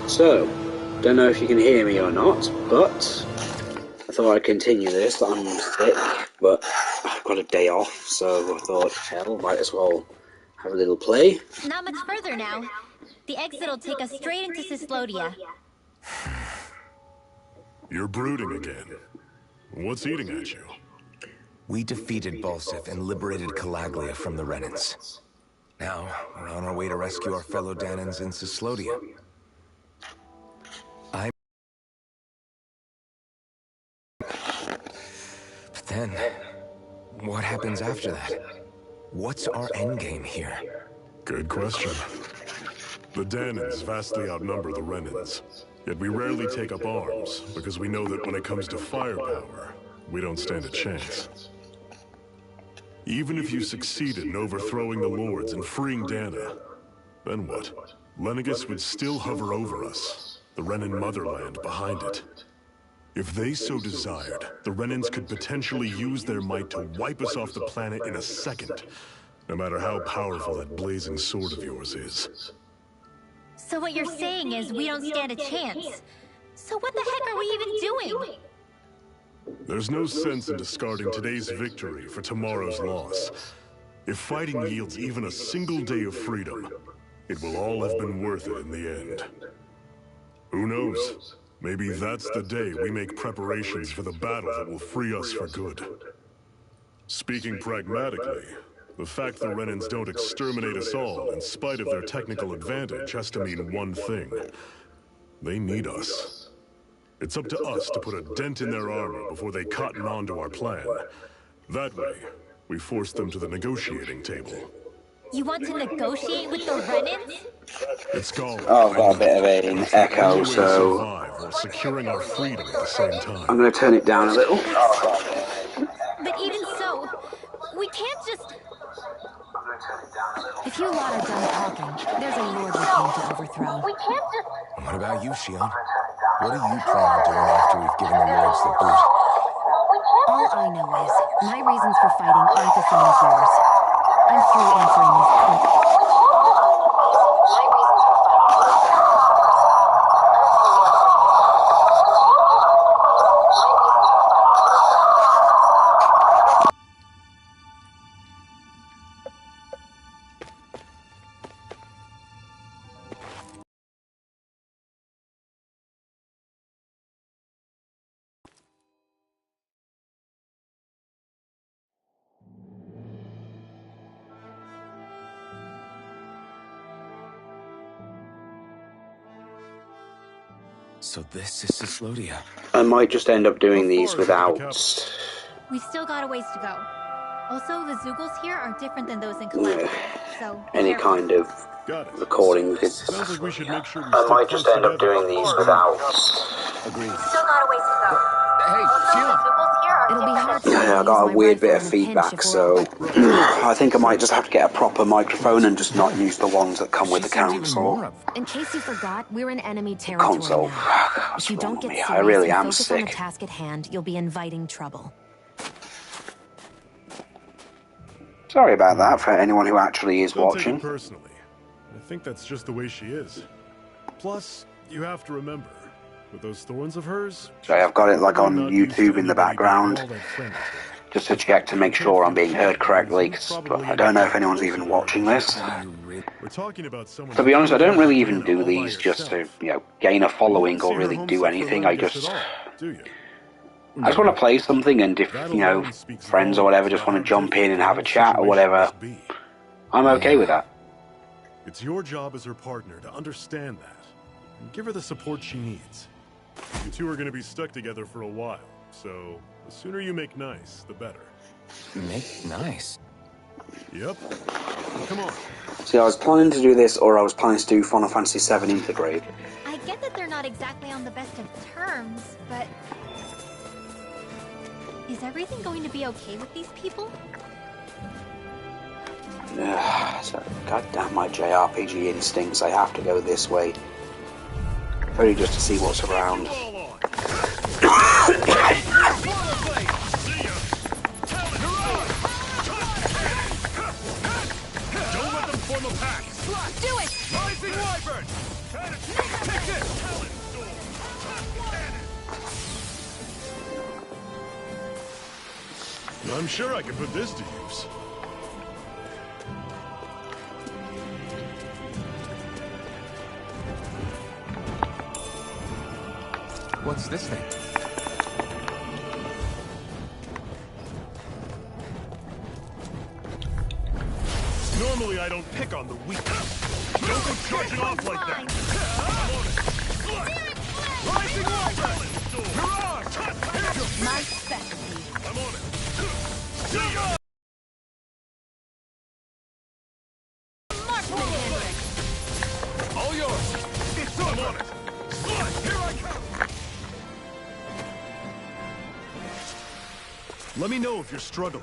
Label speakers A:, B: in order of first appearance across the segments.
A: So, don't know if you can hear me or not, but I thought I'd continue this. I'm sick, but I've got a day off, so I thought, hell, might as well have a little play.
B: Not much further now. The exit will take us straight into Cyslodia.
C: You're brooding again. What's eating at you?
D: We defeated Balsif and liberated Calaglia from the Renans. Now, we're on our way to rescue our fellow Dahnans in Cyslodia. But then, what happens after that? What's our endgame here?
C: Good question. The Dahnans vastly outnumber the Renans. Yet we rarely take up arms, because we know that when it comes to firepower, we don't stand a chance. Even if you succeeded in overthrowing the Lords and freeing Dahna, then what? Lenegis would still hover over us, the Renan motherland behind it. If they so desired, the Renans could potentially use their might to wipe us off the planet in a second, no matter how powerful that blazing sword of yours is.
B: So what you're saying is we don't stand a chance. So what the heck are we even doing?
C: There's no sense in discarding today's victory for tomorrow's loss. If fighting yields even a single day of freedom, it will all have been worth it in the end. Who knows? Maybe that's the day we make preparations for the battle that will free us for good. Speaking pragmatically, the fact the Renans don't exterminate us all in spite of their technical advantage has to mean one thing. They need us. It's up to us to put a dent in their armor before they cotton on to our plan. That way, we force them to the negotiating table.
B: You want to negotiate with the Renans?
C: It's called...
A: Oh, I've got a bit of an echo, so
C: while securing our freedom at the same time.
A: I'm going to turn it down a little.
B: But even so, we can't just...
E: If you lot are done talking, there's a lord we came to overthrow.
B: We can't just...
D: What about you, Shion? What do you plan on doing after we've given the Lords the boot?
E: All I know is, my reasons for fighting aren't the same as yours. I'm through answering these questions.
D: So this is Cyslodia.
A: I might just end up doing these without...
B: We've still got a ways to go. Also, the Zeugles here are different than those in Calaglia, so...
A: any kind of recording.
C: Sounds like we should make sure we
A: I might just end up doing these without...
D: Agreed.
B: Still got a ways to go.
D: Hey, Shion!
E: It'll be hard to
A: Yeah, I got a weird bit of feedback, so I think I might just have to get a proper microphone and just not use the ones that come with the console.
E: In case you forgot, we're in enemy territory
A: Console.
E: now. If you don't get serious
A: I really
E: and
A: am
E: focus on the
A: sick.
E: task at hand, you'll be inviting trouble.
A: Sorry about that for anyone who actually is
C: Don't take it
A: watching.
C: personally. I think that's just the way she is. Plus, you have to remember, with those thorns of hers...
A: So I've got it like on
C: not used to
A: YouTube in the
C: anybody
A: background,
C: being all that friendly.
A: just to check to make sure I'm being heard correctly, 'cause I don't know if anyone's even watching this.
C: We're talking about someone...
A: To be honest, I don't really even do these just to, gain a following or really do anything. I just want to play something, and if, friends or whatever just want to jump in and have a chat or whatever, I'm okay with that.
C: It's your job as her partner to understand that, and give her the support she needs. You two are going to be stuck together for a while, so the sooner you make nice, the better.
D: Make nice.
C: Yep. Come on.
A: See, I was planning to do this, or I was planning to do Final Fantasy VII Intergrade.
B: I get that they're not exactly on the best of terms, but... is everything going to be okay with these people?
A: So, goddamn my JRPG instincts, I have to go this way. Only just to see what's around.
C: Don't let them form a pack!
B: Do it!
C: Rising Wyvern! Take it! I'm sure I can put this to use.
D: What's this thing?
C: Normally I don't pick on the weak. Don't go charging off like that. Rising Wyvern! Mirage!
E: My specialty.
C: I'm on it. See ya! All yours. It's on it. Slide. Here I come. Let me know if you're struggling.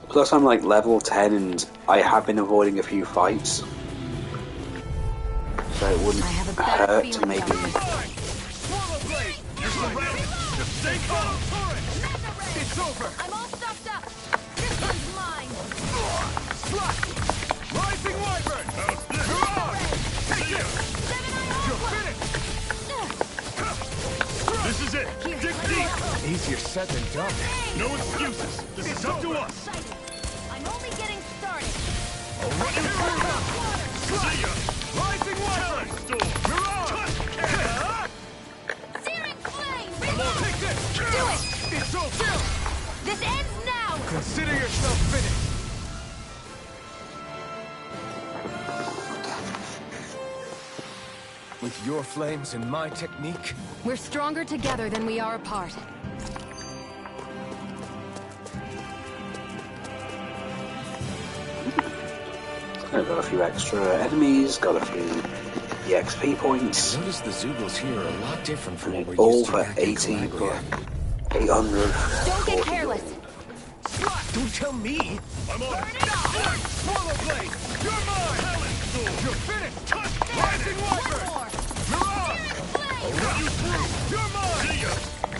A: Plus, I'm like level 10 and I have been avoiding a few fights. So it wouldn't hurt to maybe...
C: It's over!
B: I'm all stuffed up. This one's mine.
C: Rising Wyvern! Mirage! Take it! You're finished! This is it! Dig deep!
D: Easier said than done.
C: No excuses! This is up to us!
B: I'm only getting started.
C: I'll run you through! See ya! Rising Wyvern! Mirage!
B: Searing flame!
C: Come on, take this!
B: Do it!
C: It's over!
B: This ends now!
C: Consider yourself finished!
D: With your flames and my technique,
E: We're stronger together than we are apart.
A: I've got a few extra enemies, got a few EXP points.
D: notice the Zeugles here are a lot different from what we're
A: All
D: used to
A: for
D: back in
A: 80
D: Calabria.
A: for 800.
E: Don't get careless.
D: Don't tell me!
C: I'm on it! Swallow Blade! You're mine! You're finished! Rising Wyvern! Mirage! I'll run you through! You're mine! See ya!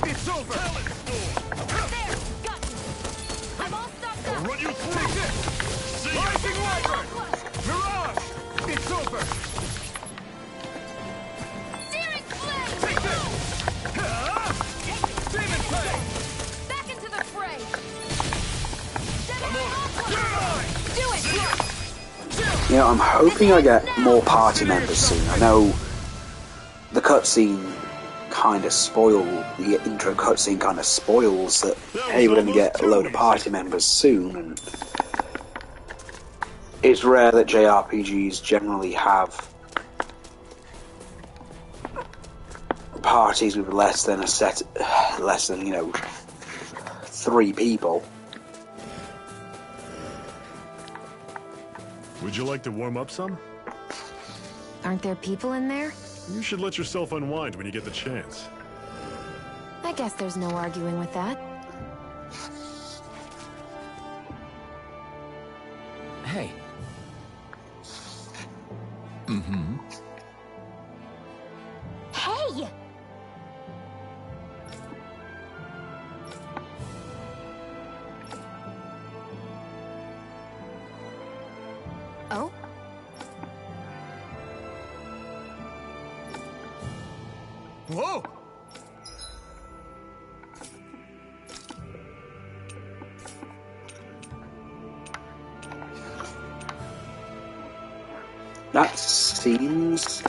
C: It's over!
B: There! Got you! I'm all stuffed
C: I'll
B: up!
C: run you through! Take this! See ya! Rising Wyvern! Mirage! It's over!
B: Searing flame!
C: Take this! Demon Flame!
B: Back into the fray!
C: I'm on it! You're mine!
B: Do it!
A: You know, I'm hoping I get more party members soon. I know the cutscene kind of the intro cutscene kind of spoils that, hey, we're going to get a load of party members soon, and it's rare that JRPGs generally have parties with less than, you know, 3 people.
C: Would you like to warm up some?
E: Aren't there people in there?
C: You should let yourself unwind when you get the chance.
E: I guess there's no arguing with that.
D: Hey.
B: Hey!
E: Oh?
D: Whoa!
A: That seems...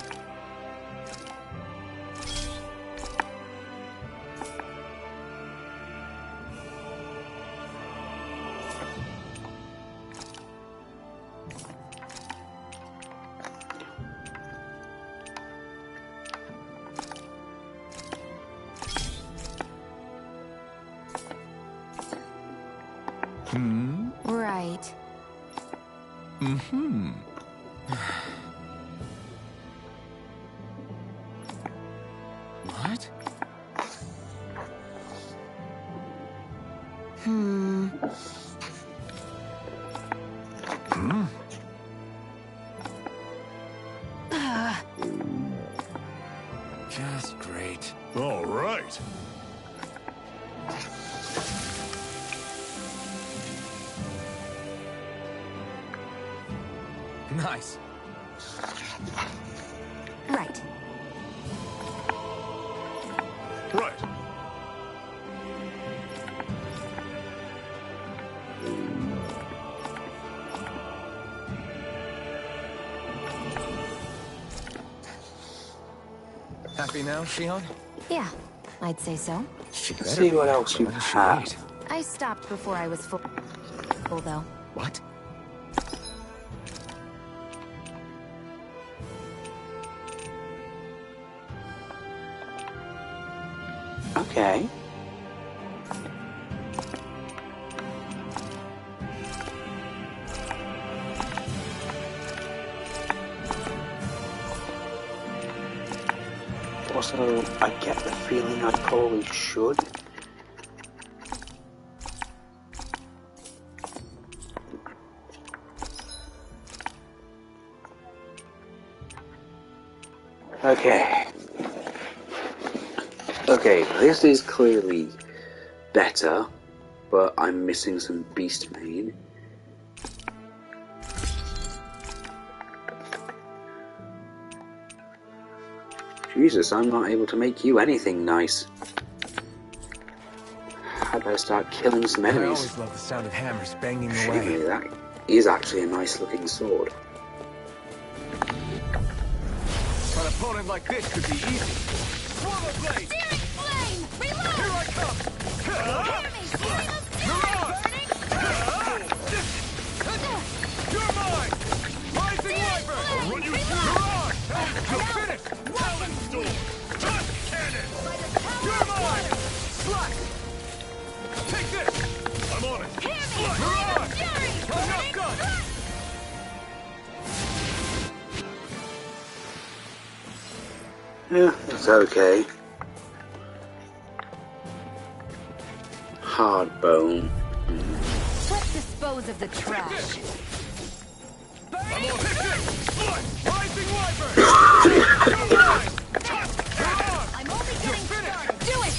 E: Right.
D: What? Just great.
C: All right.
D: Nice.
E: Right.
C: Right.
D: Happy now, Shion?
E: Yeah, I'd say so.
A: Let's see what else you have.
E: I stopped before I was full, though.
D: What?
A: Okay. Also, I get the feeling I probably should. Okay. Okay, this is clearly better, but I'm missing some beast mane. Jesus, I'm not able to make you anything nice. I better start killing some
D: I
A: enemies.
D: always love the sound of hammers banging
A: Actually,
D: away.
A: that is actually a nice looking sword.
D: An opponent like this could be easy. Swallow blade!
B: Searing flame! Reload!
D: Here I come!
B: Hear me! Searing of fury!
D: You're mine! Rising Wyvern!
B: flame!
D: Run you
B: Reload!
D: through! You're finished! Talon Storm! Tusk Cannon! You're mine! Slack! Take this! I'm on it!
B: Hear me!
D: Slack!
B: Flame
D: You're
B: of
D: on!
B: fury!
D: I'm not done!
A: Yeah, it's okay. Hard bone.
E: Let's dispose of the trash.
D: I'm on it! Slack! Rising Wyvern! You're mine! Tusk Cannon!
B: I'm only getting started! Do it!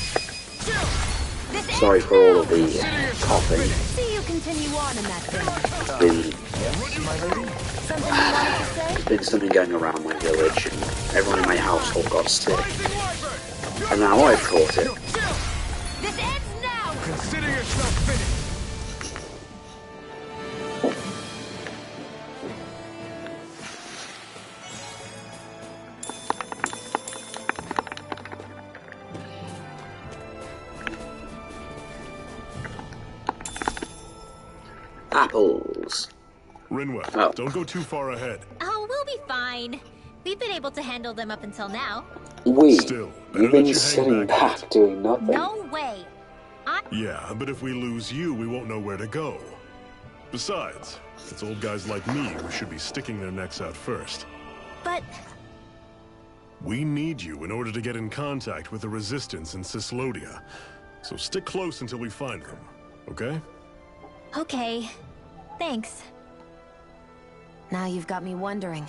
B: This
A: Sorry
B: ends
A: for all
B: now.
A: of the coughing.
E: See you continue on in that vein.
A: Been
D: My lady?
E: Something you wanted to say?
A: been something going around my village, and everyone in my household got sick,
D: Rising Wyvern!
A: and now I've caught it.
B: This ends now!
D: Consider yourself finished!
A: Apples.
C: Rinwell,
A: Oh.
C: don't go too far ahead.
B: Oh, we'll be fine. We've been able to handle them up until now.
C: Still, better
A: You've
C: let
A: been
C: you hang
A: sitting
C: back.
A: back doing nothing.
B: No way.
C: Yeah, but if we lose you, we won't know where to go. Besides, it's old guys like me who should be sticking their necks out first.
B: But
C: We need you in order to get in contact with the Resistance in Cislodia. So stick close until we find them, okay?
B: okay. Thanks.
E: Now you've got me wondering.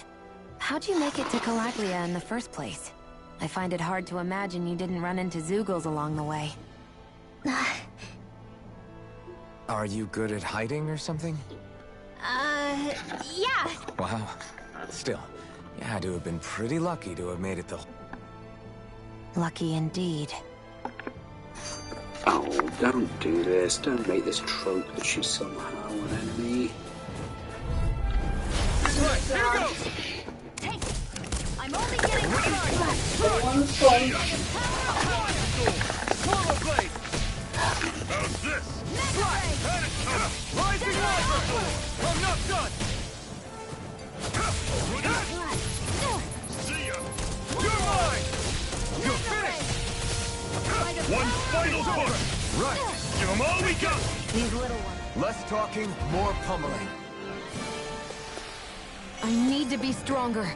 E: How'd you make it to Calaglia in the first place? I find it hard to imagine you didn't run into Zeugles along the way.
D: Are you good at hiding or something?
B: Yeah.
D: Wow. Still, you had to have been pretty lucky to have made it the...
E: Lucky indeed.
A: Oh, don't do this. Don't make this trope that she's somehow an enemy.
D: Right, here goes!
B: Take it. I'm only getting started.
D: Swallow blade!
C: How's this?
D: Rising Wyvern! I'm not done!
C: See ya!
D: You're mine! You're finished!
C: One final push!
D: Right!
C: Give them all we got!
E: These little ones.
D: Less talking, more pummeling.
E: I need to be stronger.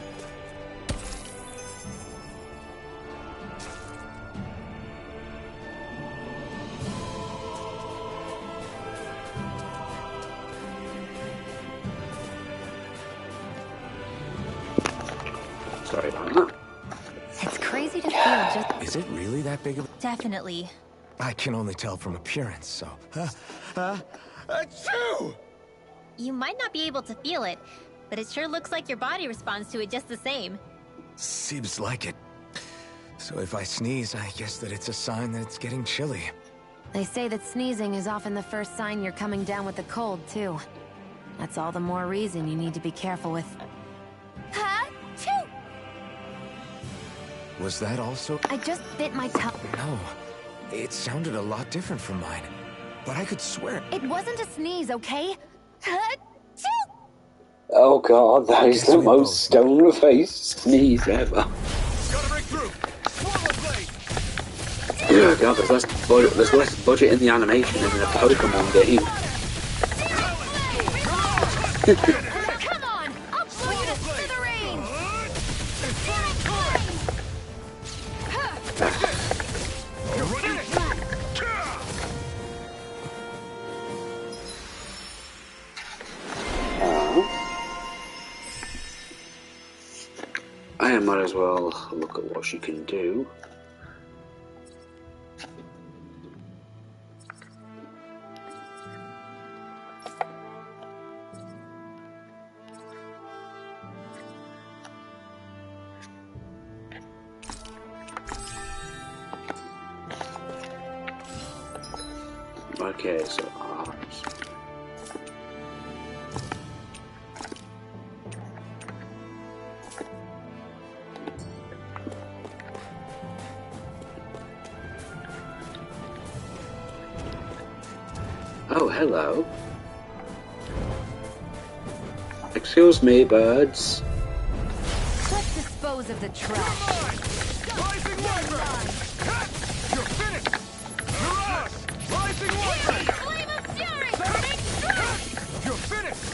A: Sorry about that.
E: It's crazy to feel just...
D: Is it really that big of...
B: Definitely.
D: I can only tell from appearance, so... Achoo!
B: You might not be able to feel it, but it sure looks like your body responds to it just the same.
D: Seems like it. So if I sneeze, I guess that it's a sign that it's getting chilly.
E: They say that sneezing is often the first sign you're coming down with the cold, too. That's all the more reason you need to be careful with...
B: Achoo!
F: Was that also...
E: I just bit my tongue.
F: No. It sounded a lot different from mine. But I could swear...
E: It wasn't a sneeze, okay? Achoo!
A: Oh god, that is the most stone-faced sneeze ever.
D: Gotta break through. Swallow blade.
A: Oh god, there's less budget in the animation than in a Pokemon game.
E: Come on! I'll blow you to smithereens!
A: I might as well look at what she can do. Okay, so arms. Oh, hello. Excuse me, birds.
E: Let's dispose of the trash.
D: Rising Wyvern! You're finished! Mirage! Rising Wyvern!
E: Flame of fury!
D: You're finished!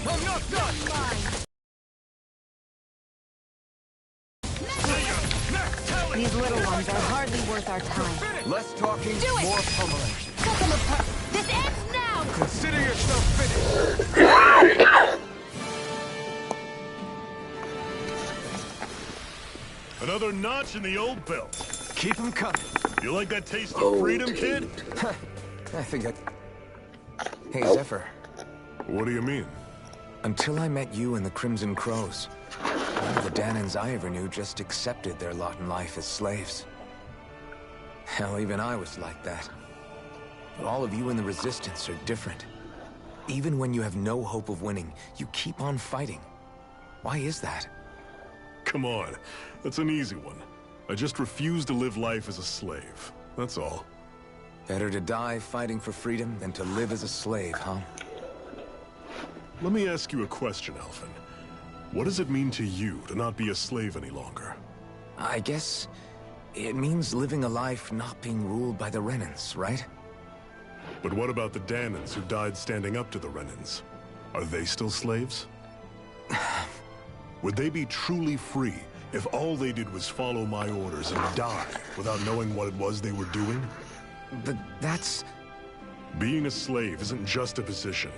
D: I'm not done!
E: These little ones are hardly worth our time.
F: Less talking,
E: Do it!
F: more pummeling.
E: Cut them apart. This ends now!
D: Consider yourself finished!
C: Another notch in the old belt.
F: Keep them coming.
C: You like that taste of
A: Oh,
C: freedom, kid?
F: I think I... Hey, Zephyr.
C: What do you mean?
F: Until I met you and the Crimson Crows, all the Danans I ever knew just accepted their lot in life as slaves. Hell, even I was like that. But all of you in the Resistance are different. Even when you have no hope of winning, you keep on fighting. Why is that?
C: Come on, that's an easy one. I just refuse to live life as a slave. That's all.
F: Better to die fighting for freedom than to live as a slave, huh?
C: Let me ask you a question, Alphen. What does it mean to you to not be a slave any longer?
F: I guess it means living a life not being ruled by the Renans, right?
C: But what about the Danans who died standing up to the Renans? Are they still slaves? Would they be truly free if all they did was follow my orders and die without knowing what it was they were doing?
F: But that's...
C: Being a slave isn't just a position.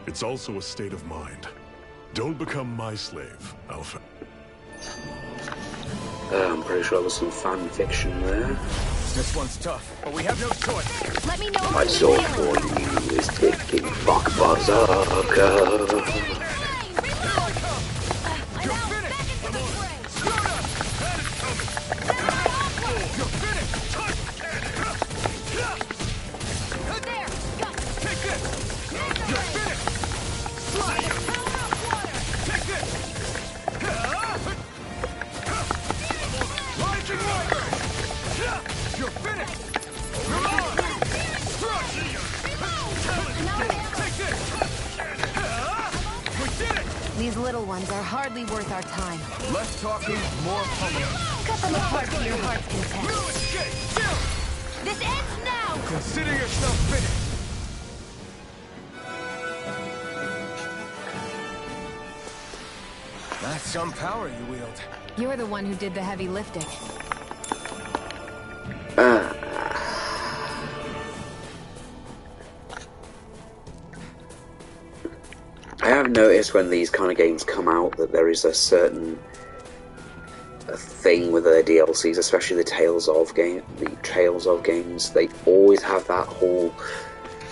C: It's also a state of mind. Don't become my slave, Alphen.
A: I'm pretty sure there's some fan fiction there.
D: This one's tough, but we have no choice.
E: Let me know
A: My
E: if
A: sword
E: you're
A: for
E: feeling.
A: you is ticking fuck berserker.
D: You're finished! Screw up! That is coming! You're finished! Touch cannon!
E: There! Got it.
D: Take this! You're finished! Slide! Take this! Rising Wyvern! You're finished! You're on! Crush! Take this! We did it!
E: These little ones are hardly worth our time.
F: Less talking, more pummeling.
E: Cut them apart to your heart's content.
D: No escape! Down!
E: This ends now!
D: Consider yourself finished!
F: That's some power you wield.
E: You're the one who did the heavy lifting.
A: I have noticed when these kind of games come out that there is a certain thing with their DLCs, especially the Tales of games. They always have that whole,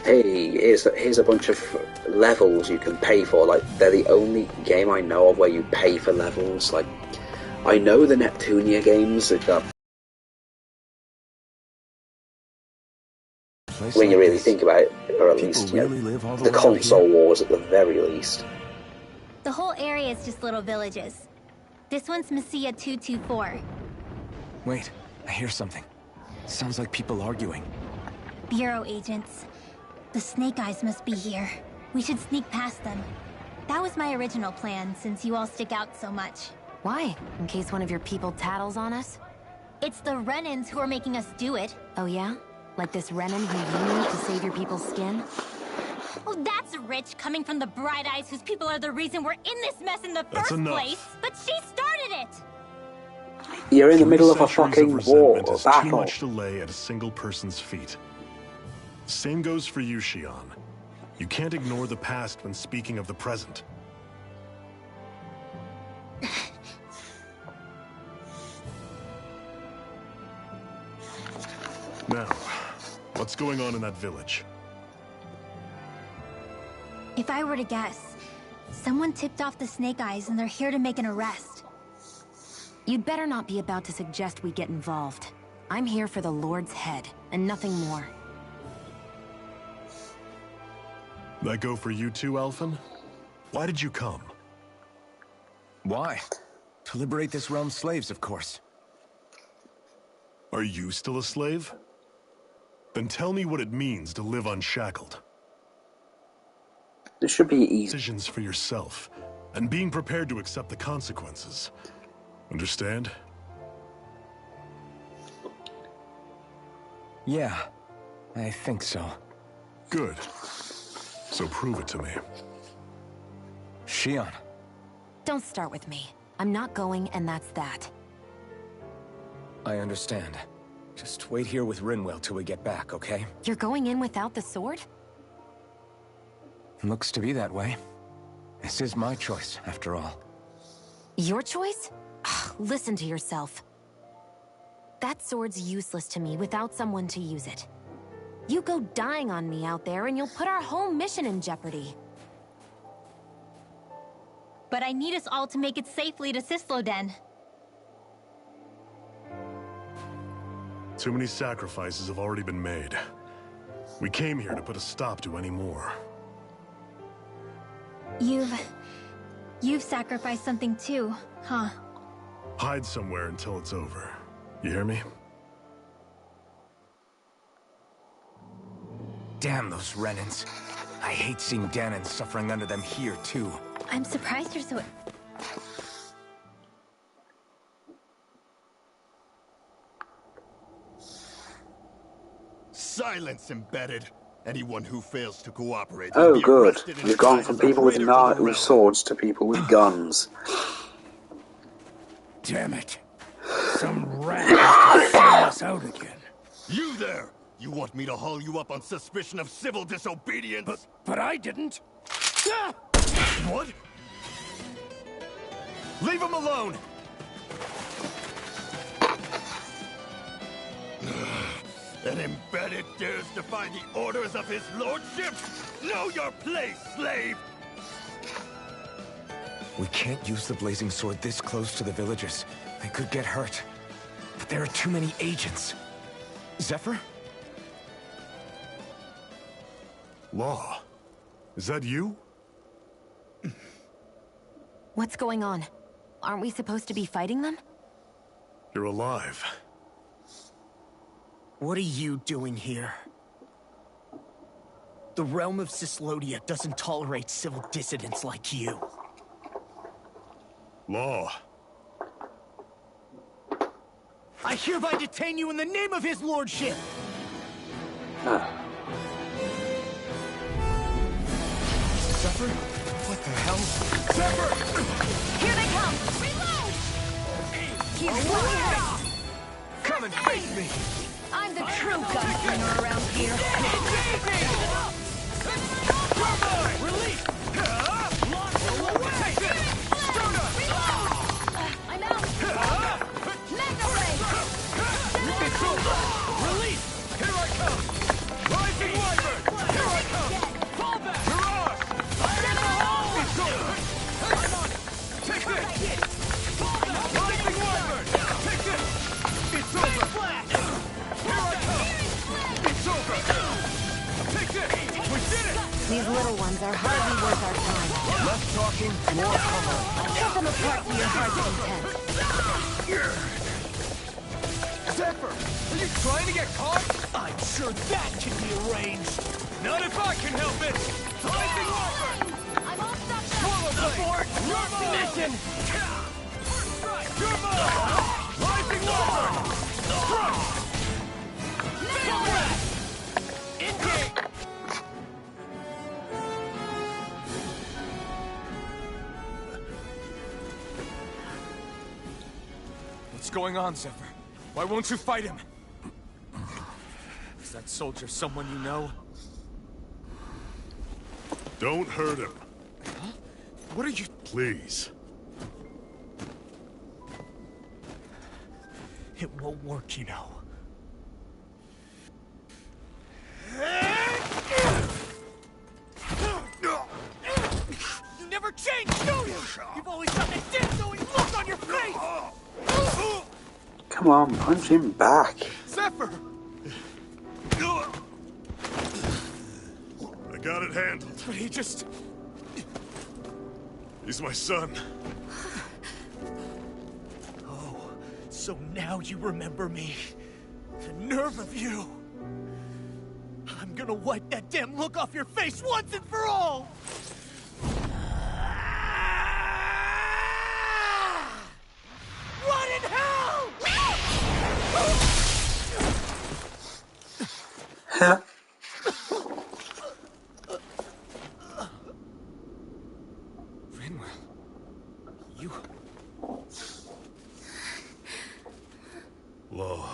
A: hey, here's a bunch of levels you can pay for. Like, they're the only game I know of where you pay for levels. Like, I know the Neptunia games when you really think about it, or at least the console wars at the very least.
B: The whole area is just little villages. This one's Messiah 224.
F: Wait, I hear something. Sounds like people arguing.
B: Bureau agents. The Snake Eyes must be here. We should sneak past them. That was my original plan, since you all stick out so much.
E: Why? In case one of your people tattles on us?
B: It's the Renans who are making us do it.
E: Oh yeah? Like this Renan who you need to save your people's skin?
B: Well, that's rich, coming from the Bright Eyes whose people are the reason we're in this mess in the first place. But she started it!
A: You're in the middle of a fucking war or
C: Too
A: battle.
C: much to lay at a single person's feet. Same goes for you, Shion. You can't ignore the past when speaking of the present. Now, what's going on in that village?
B: If I were to guess, someone tipped off the Snake Eyes and they're here to make an arrest.
E: You'd better not be about to suggest we get involved. I'm here for the Lord's head, and nothing more.
C: That go for you too, Alphen? Why did you come?
F: Why? To liberate this realm's slaves, of course.
C: Are you still a slave? Then tell me what it means to live unshackled.
A: This should be easy.
C: Decisions for yourself, and being prepared to accept the consequences. Understand?
F: Yeah, I think so.
C: Good. So prove it to me.
F: Shion.
E: Don't start with me. I'm not going, and that's that.
F: I understand. Just wait here with Rinwell till we get back, okay?
E: You're going in without the sword?
F: Looks to be that way. This is my choice, after all.
E: Your choice? Ugh, listen to yourself. That sword's useless to me without someone to use it. You go dying on me out there and you'll put our whole mission in jeopardy.
B: But I need us all to make it safely to Sisloden.
C: Too many sacrifices have already been made. We came here to put a stop to any more.
B: You've sacrificed something too, huh?
C: Hide somewhere until it's over. You hear me?
F: Damn those Renans. I hate seeing Danon suffering under them here, too.
B: I'm surprised you're so...
D: Silence, embedded. Anyone who fails to cooperate...
A: Oh, good. We've gone from people with swords to people with guns.
G: Damn it. Some rat has to sell us out again.
D: You there! You want me to haul you up on suspicion of civil disobedience?
G: But I didn't. Ah!
D: What? Leave him alone! An embedded dares defy the orders of his lordship? Know your place, slave!
F: We can't use the blazing sword this close to the villagers. They could get hurt. But there are too many agents. Zephyr?
C: Law. Is that you?
E: What's going on? Aren't we supposed to be fighting them?
C: You're alive.
G: What are you doing here? The realm of Sislodia doesn't tolerate civil dissidents like you.
C: Law.
G: I hereby detain you in the name of his lordship!
F: Zephyr? What the hell?
D: Zephyr!
B: Here they come! Reload!
E: Here's what?
F: Come and face me!
E: I'm the true gunslinger around here.
D: Release!
E: I'm out. Mega Ray!
D: It's over! Release! Here I come! Rising Wyvern! Here I come! Fall back! Mirage! It's over! I'm on it! Take this! Fall back! Rising Wyvern! Take this! It's over! Here I come! It's over! Take this! We did it!
E: These little ones are hardly worth our time.
F: less talking, more coming.
E: Cut them apart to your heart's content.
F: Zephyr, are you trying to get caught?
G: I'm sure that can be arranged.
D: Not if I can help it! Rising Wyvern!
E: I'm all stuck up.
D: Swallow Blade!
G: Abort
D: Your move!
G: mission!
D: First strike! Your move! Rising Wyvern! Strike! Fatal Rat! Engage!
F: What's going on, Zephyr? Why won't you fight him? Is that soldier someone you know?
C: Don't hurt him,
F: What are you...
C: please.
G: It won't work, you know. You never change, do you? You've always got that death-knowing look on your face!
A: Come on, punch him back.
F: Zephyr!
C: I got it handled.
F: But he just...
C: He's my son.
G: Oh, so now you remember me. The nerve of you! I'm gonna wipe that damn look off your face once and for all! Run in hell!
A: Huh?
F: Rinwell... You...
C: Law.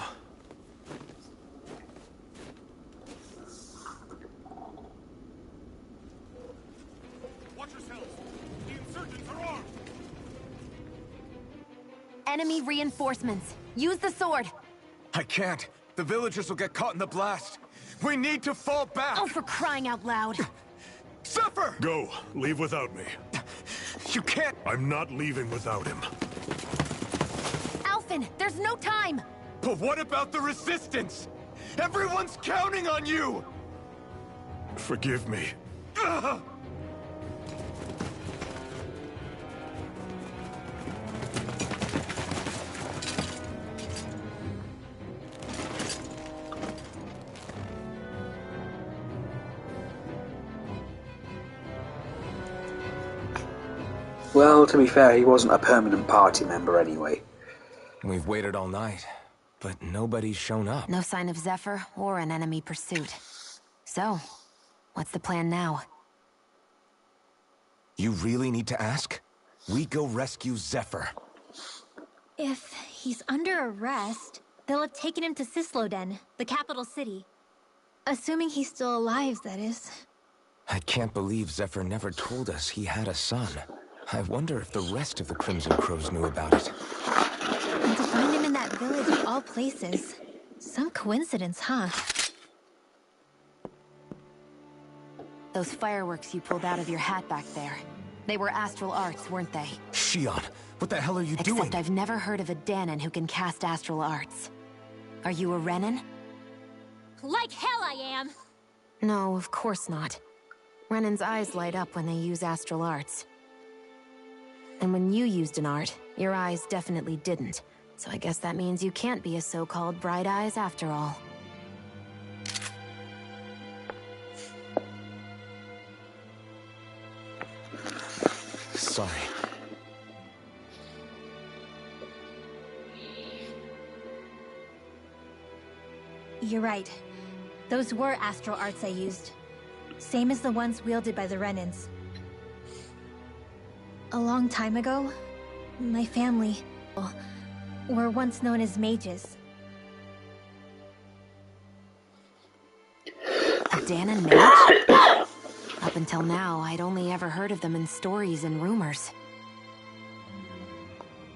D: Watch yourselves! The insurgents are armed!
E: Enemy reinforcements. Use the sword.
F: I can't. The villagers will get caught in the blast. We need to fall back!
E: Oh, for crying out loud.
F: Zephyr!
C: Go. Leave without me.
F: You can't...
C: I'm not leaving without him.
E: Alphen, there's no time.
F: But what about the resistance? Everyone's counting on you!
C: Forgive me.
A: Well, to be fair, he wasn't a permanent party member anyway.
F: We've waited all night, but nobody's shown up.
E: No sign of Zephyr or an enemy pursuit. So, what's the plan now?
F: You really need to ask? We go rescue Zephyr.
B: If he's under arrest, they'll have taken him to Cisloden, the capital city. Assuming he's still alive, that is.
F: I can't believe Zephyr never told us he had a son. I wonder if the rest of the Crimson Crows knew about it.
B: And to find him in that village of all places. Some coincidence, huh?
E: Those fireworks you pulled out of your hat back there. They were astral arts, weren't they?
F: Shion, what the hell are you doing?
E: Except I've never heard of a Dahnan who can cast astral arts. Are you a Renan?
B: Like hell I am!
E: No, of course not. Renan's eyes light up when they use astral arts. And when you used an art, your eyes definitely didn't. So I guess that means you can't be a so-called Bright Eyes after all.
F: Sorry.
B: You're right. Those were astral arts I used. Same as the ones wielded by the Renans. A long time ago, my family were once known as mages.
E: A Dahnan mage? Up until now, I'd only ever heard of them in stories and rumors.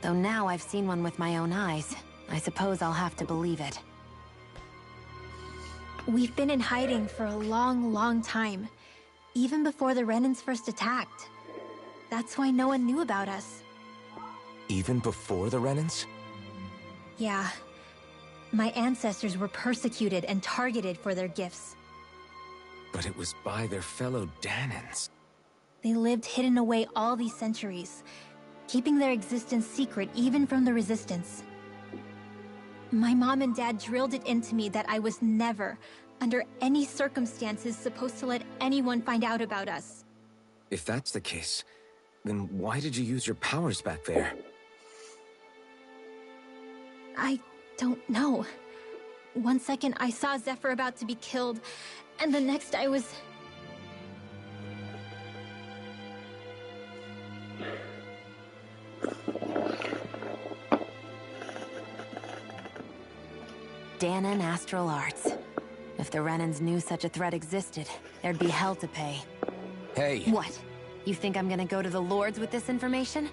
E: Though now I've seen one with my own eyes, I suppose I'll have to believe it.
B: We've been in hiding for a long, long time. Even before the Renans first attacked. That's why no one knew about us.
F: Even before the Renans?
B: Yeah. My ancestors were persecuted and targeted for their gifts.
F: But it was by their fellow Dahnans.
B: They lived hidden away all these centuries, keeping their existence secret even from the Resistance. My mom and dad drilled it into me that I was never, under any circumstances, supposed to let anyone find out about us.
F: If that's the case, then why did you use your powers back there?
B: I don't know. One second I saw Zephyr about to be killed, and the next I was...
E: Dahnan Astral Arts. If the Renans knew such a threat existed, there'd be hell to pay.
F: Hey!
E: What? You think I'm gonna go to the Lords with this information?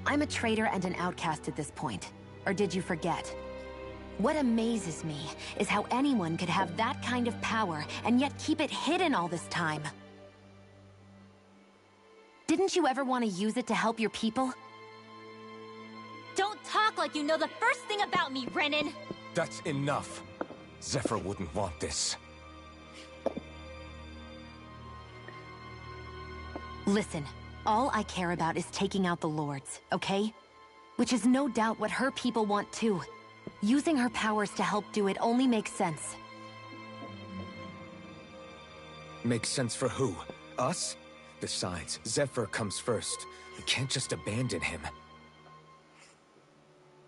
E: I'm a traitor and an outcast at this point. Or did you forget? What amazes me is how anyone could have that kind of power and yet keep it hidden all this time. Didn't you ever want to use it to help your people?
B: Don't talk like you know the first thing about me, Renan!
F: That's enough. Zephyr wouldn't want this.
E: Listen, all I care about is taking out the Lords, okay? Which is no doubt what her people want too. Using her powers to help do it only makes sense.
F: Makes sense for who? Us? Besides, Zephyr comes first. We can't just abandon him.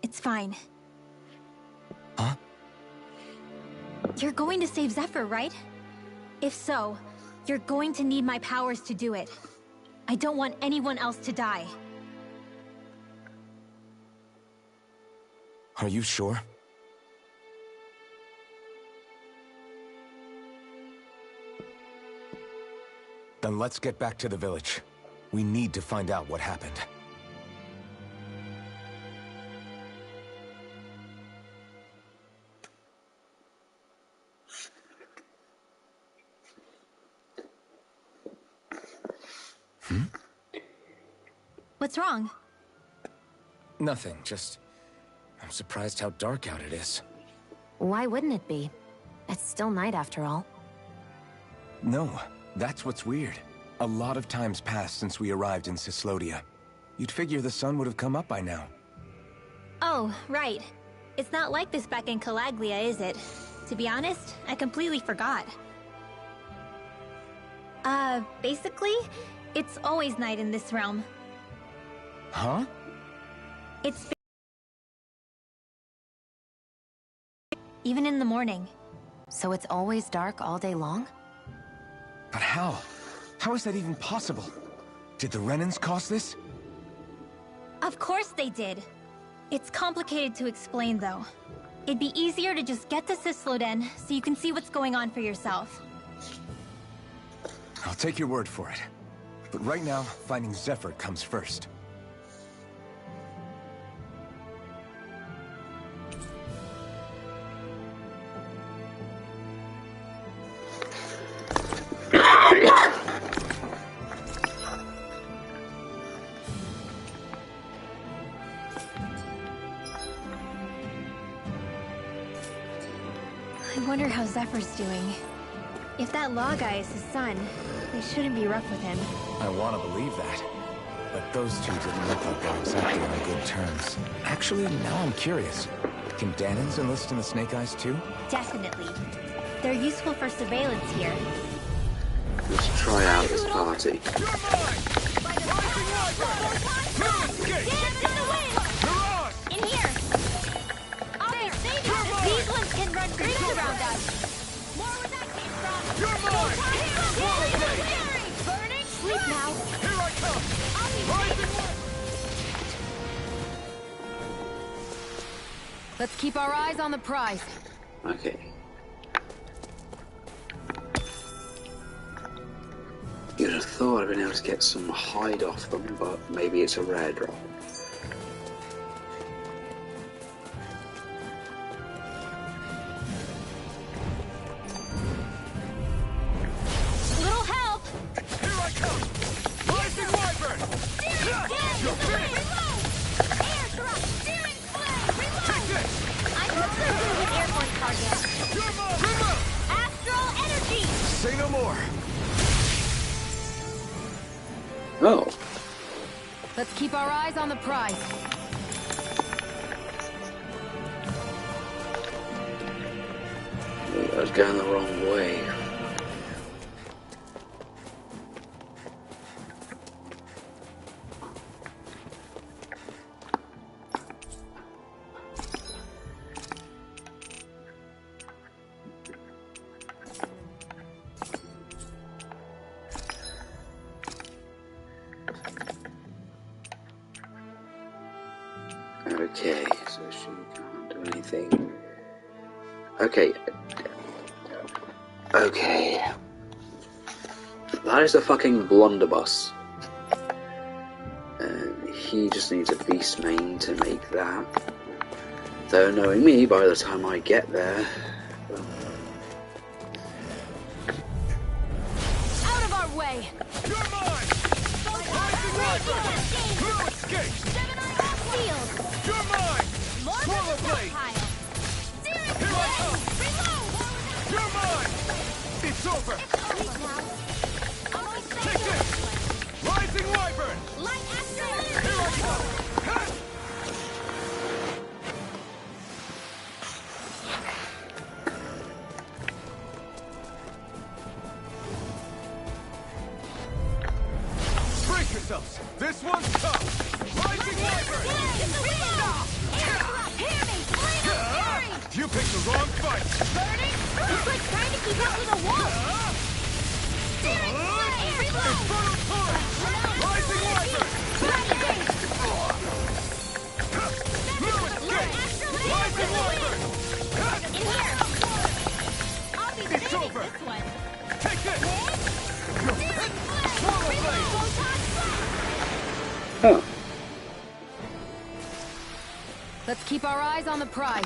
B: It's fine.
F: Huh?
B: You're going to save Zephyr, right? If so, you're going to need my powers to do it. I don't want anyone else to die.
F: Are you sure? Then let's get back to the village. We need to find out what happened.
B: What's wrong?
F: Nothing, just... I'm surprised how dark out it is.
E: Why wouldn't it be? It's still night after all.
F: No, that's what's weird. A lot of time's passed since we arrived in Cyslodia. You'd figure the sun would have come up by now.
B: Oh, right. It's not like this back in Calaglia, is it? To be honest, I completely forgot. Basically, it's always night in this realm.
F: Huh?
B: It's... even in the morning.
E: So it's always dark all day long?
F: But how? How is that even possible? Did the Renans cause this?
B: Of course they did. It's complicated to explain, though. It'd be easier to just get to Cysloden, so you can see what's going on for yourself.
F: I'll take your word for it. But right now, finding Zephyr comes first.
B: I wonder how Zephyr's doing. If that Law guy is his son, they shouldn't be rough with him.
F: I want to believe that. But those two didn't look like they're exactly on good terms. Actually, now I'm curious. Can Dahnans enlist in the Snake Eyes too?
B: Definitely. They're useful for surveillance here.
A: Let's try out this party.
B: In here! I'll be saving. These ones can run grenades around us. More where that came from. You're mine! Burning! Sleep now.
D: Here I come!
E: Let's keep our eyes on the prize.
A: Okay. You'd have thought I'd been able to get some hide off them, but maybe it's a rare drop.
B: Little help!
D: Here I come! Rising Wyvern! You're finished! Take this!
B: I'm completely with airborne target.
D: You're mine!
B: Astral energy!
F: Say no more!
A: Oh.
E: Let's keep our eyes on the prize.
A: I was going the wrong way. Okay, so she can't do anything. Okay. Okay. That is a fucking blunderbuss. And he just needs a beast main to make that. Though knowing me, by the time I get there...
E: Out of our way!
D: You're mine! No escape! You're mine! Swallow blade! Here I come! You're mine! It's over! Take this! Rising Wyvern! Here I come! Ha! Brace yourselves! This one's tough! Rising Wyvern! You picked the wrong fight!
B: It's like trying to keep up with a wall!
D: Infernal Torrent! Rising Wyvern! No escape! Rising Wyvern!
B: In here! I'll be
D: It's
B: saving
D: over.
B: this one!
D: Take this! Swallow blade!
A: Oh.
E: Let's keep our eyes on the prize.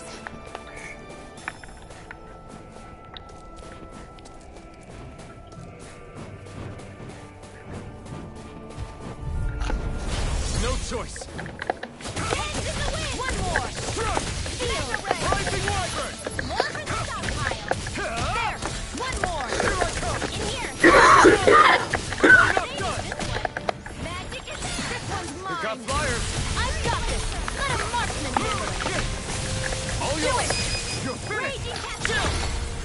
D: No choice!
B: One more!
D: Strike! Rising Wyvern!
B: More for the stockpile! There! One more!
D: Here I come!
B: In here!
D: You're not done!
B: Magic is there! This one's
D: You
B: mine!
D: got flyers!
B: I've got this! Let a marksman handle it!
D: All
B: Do
D: yours!
B: it!
D: You're finished!
B: Raging Captain!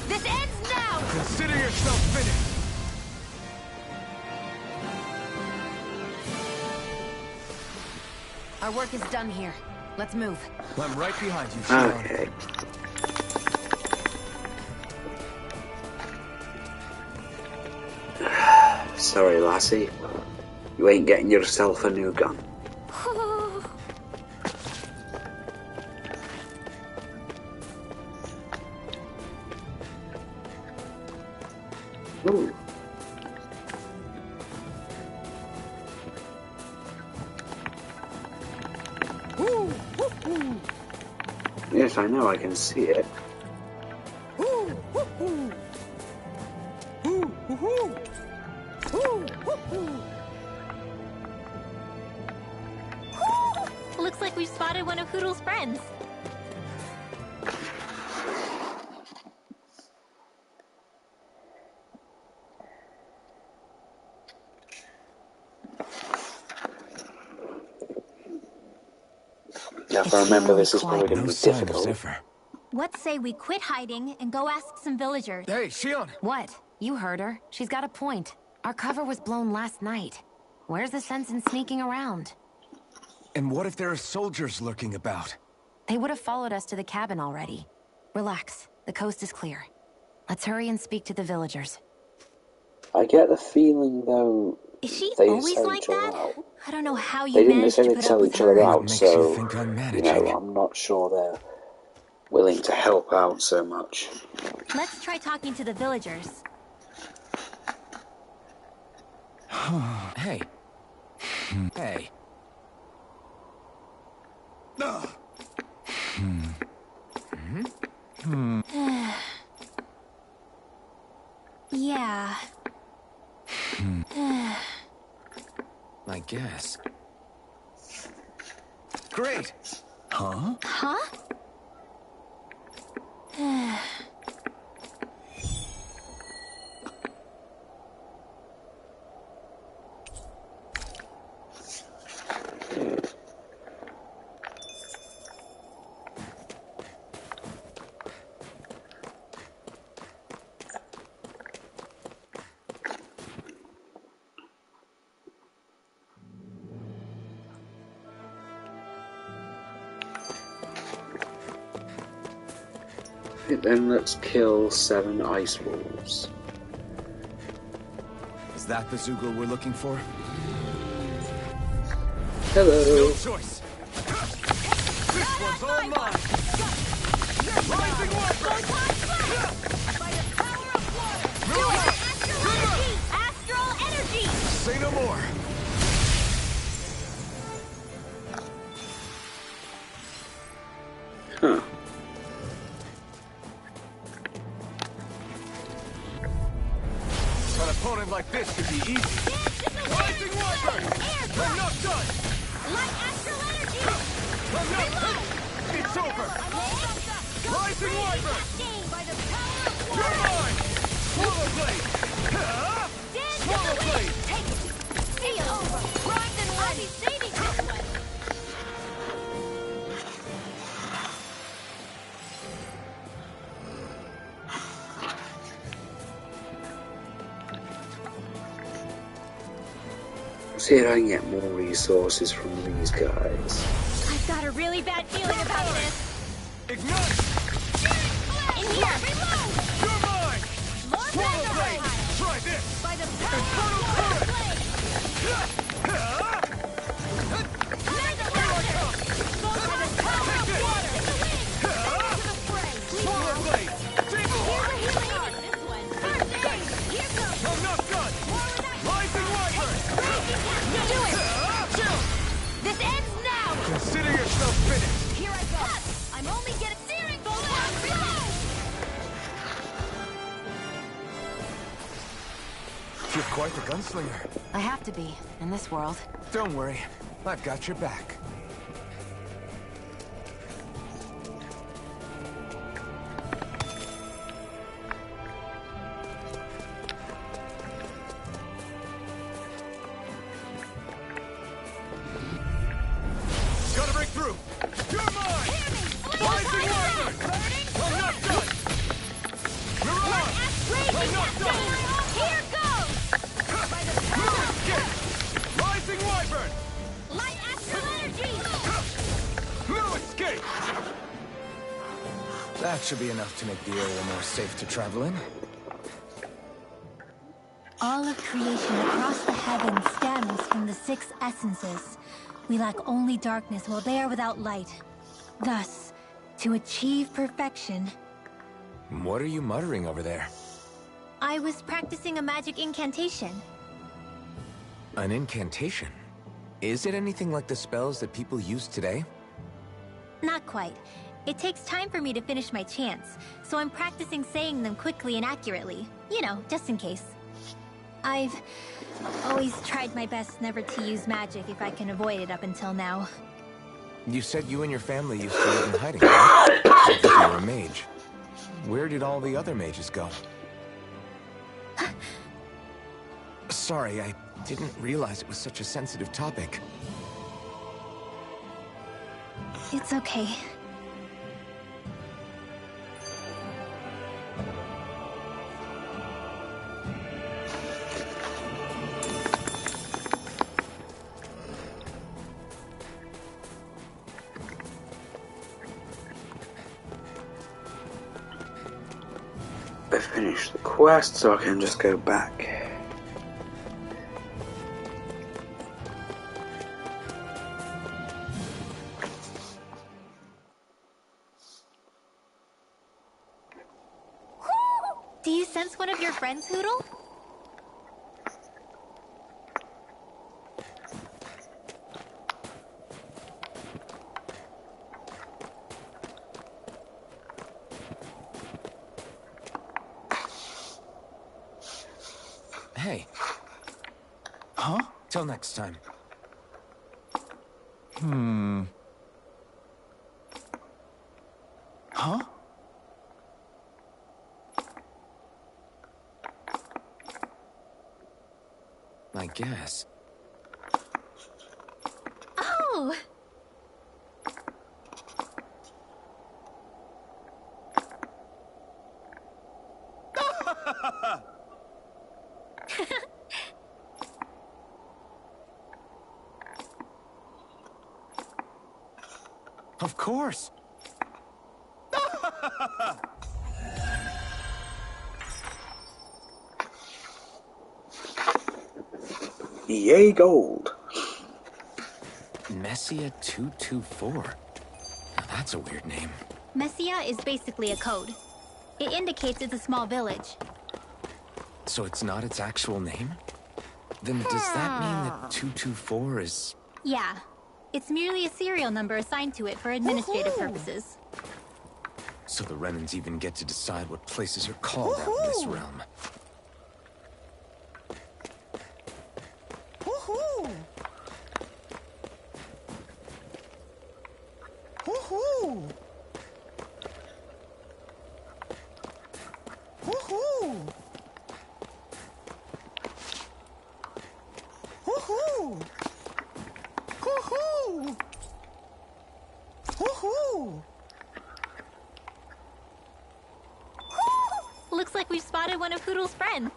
B: This ends now!
D: Consider yourself finished!
E: Our work is done here. Let's move.
G: I'm right behind you, Shion.
A: Okay. Sorry, lassie. You ain't getting yourself a new gun. Ooh. Yes, I know, I can see it.
B: Looks like we've spotted one of Hoodle's friends.
A: Now, if I remember, this is probably going to
F: No
A: be
F: sign of
A: difficult.
F: Zephyr.
B: What say we quit hiding and go ask some villagers?
G: Hey, Shion!
E: What? You heard her. She's got a point. Our cover was blown last night. Where's the sense in sneaking around?
F: And what if there are soldiers lurking about?
E: They would have followed us to the cabin already. Relax. The coast is clear. Let's hurry and speak to the villagers.
A: I get the feeling, though,
B: Is she
A: they
B: always
A: sell
B: like
A: each other
B: that?
A: out.
B: I don't know how
A: They
B: you
A: didn't
B: managed to
A: necessarily
B: put up
A: sell
B: with
A: each other
B: her.
A: out,
F: makes
A: so,
F: you think I'm
A: you
F: managing?
A: know, I'm not sure they're willing to help out so much.
B: Let's try talking to the villagers.
F: Hey. Hey.
B: Yeah.
F: I guess. Great. Huh?
B: Huh?
A: Then let's kill 7 ice wolves.
F: Is that the Zeugle we're looking for?
A: Hello.
D: No choice. This one's all mine. Rising Wyvern.
H: By the power of water. Do it! Astral energy! Astral energy!
D: Say no more.
A: Huh.
D: An opponent like this should be easy. Rising Wyvern. I'm not done.
H: Light astral energy!
D: I'm not done. It's over. Rising Wyvern.
H: By the power of
D: You're
H: water!
D: mine. Swallow Blade. Swallow Blade.
H: Take it! See over! Primed and ready! I'll be saving this one!
A: See if I can get more resources from these guys.
H: I've got a really bad feeling about this.
D: Ignite.
H: In here! Reload!
D: You're mine.
H: More
D: Swallow
H: Vandal
D: Blade.
H: Ray!
D: Try this.
H: By the power of water! Vandal Raptor! Go by the power of water! To the fray!
D: Swallow Blade. Jingle.
H: Here's a healing on this one! First aid! Here goes!
D: I'm not done.
H: More with that!
D: Rising Wyvern.
H: Do it!
D: Chill.
H: This ends now!
D: Consider yourself finished.
H: Here I go! I'm only getting steering full out! Reload!
F: You're quite the gunslinger.
E: I have to be, in this world.
F: Don't worry, I've got your back.
D: Gotta break through. You're mine. Rising Wyvern. I'm not done. Mirage. I'm not done.
H: Here goes!
D: No escape. Rising Wyvern.
H: Light astral energy!
D: No escape.
F: That should be enough to make the area more safe to travel in.
B: All of creation across the heavens stems from the 6 essences. We lack only darkness while they are without light. Thus, to achieve perfection,
F: What are you muttering over there?
B: I was practicing a magic incantation.
F: An incantation? Is it anything like the spells that people use today?
B: Not quite. It takes time for me to finish my chants, so I'm practicing saying them quickly and accurately. You know, just in case. I've always tried my best never to use magic if I can avoid it up until now.
F: You said you and your family used to live in hiding, right? As if you were a mage. Where did all the other mages go? Sorry, I didn't realize it was such a sensitive topic.
B: It's okay.
A: I finished the quest, so I can just go back.
B: Do you sense one of your friends, Hootle?
F: Hey.
G: Huh?
F: Till next time.
G: Huh?
F: I guess.
B: Oh!
G: Of course.
A: Yay, gold.
F: Messia 224. Now that's a weird name.
B: Messia is basically a code. It indicates it's a small village.
F: So it's not its actual name? Then does that mean that 224 is...
B: Yeah. It's merely a serial number assigned to it for administrative purposes.
F: So the Renans even get to decide what places are called out in this realm.
B: Looks like we've spotted one of Hoodle's friends.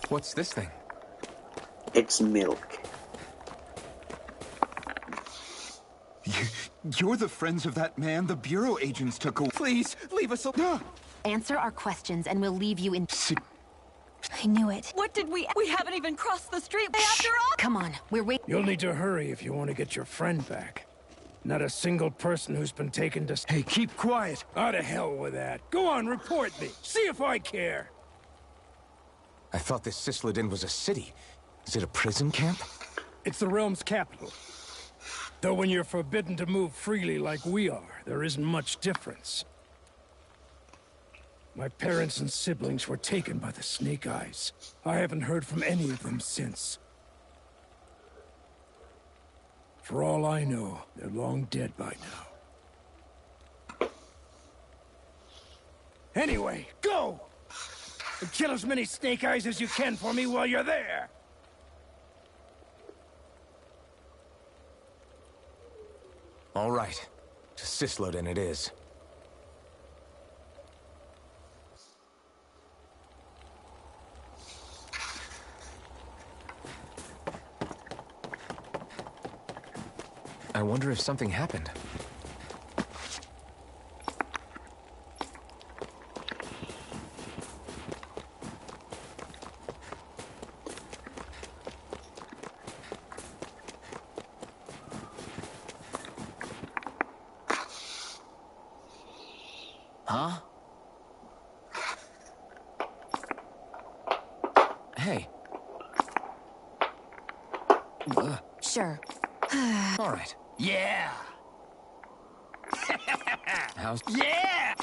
F: What's this thing?
A: It's milk.
I: You're the friends of that man the Bureau agents took away. Please, leave us alone.
E: Answer our questions and we'll leave you in...
B: I knew it.
H: What did we haven't even crossed the street after all?
E: Come on, we're waiting.
J: You'll need to hurry if you want to get your friend back. Not a single person who's been taken to...
I: Hey, keep quiet.
J: Oh, to hell with that. Go on, report me. See if I care.
F: I thought this Cisladin was a city. Is it a prison camp?
J: It's the realm's capital. Though when you're forbidden to move freely like we are, there isn't much difference. My parents and siblings were taken by the Snake Eyes. I haven't heard from any of them since. For all I know, they're long dead by now. Anyway, go! And kill as many Snake Eyes as you can for me while you're there!
F: All right. To Cisladin it is. I wonder if something happened. Huh? Hey.
E: Sure.
F: All right.
J: Yeah!
F: How's...
J: Yeah!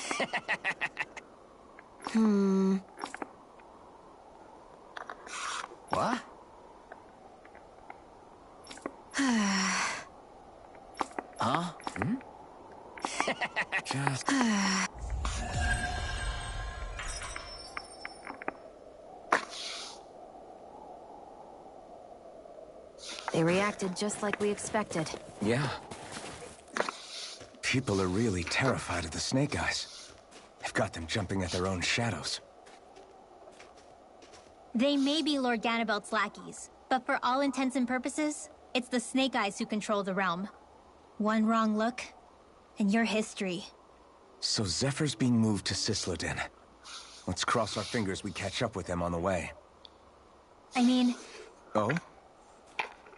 F: What? Huh? Hmm? Just...
E: They reacted just like we expected.
F: Yeah. People are really terrified of the Snake Eyes. They've got them jumping at their own shadows.
B: They may be Lord Ganabelt's lackeys, but for all intents and purposes, it's the Snake Eyes who control the realm. One wrong look, and your history.
F: So Zephyr's being moved to Cisladin. Let's cross our fingers we catch up with him on the way.
B: I mean,
F: Oh?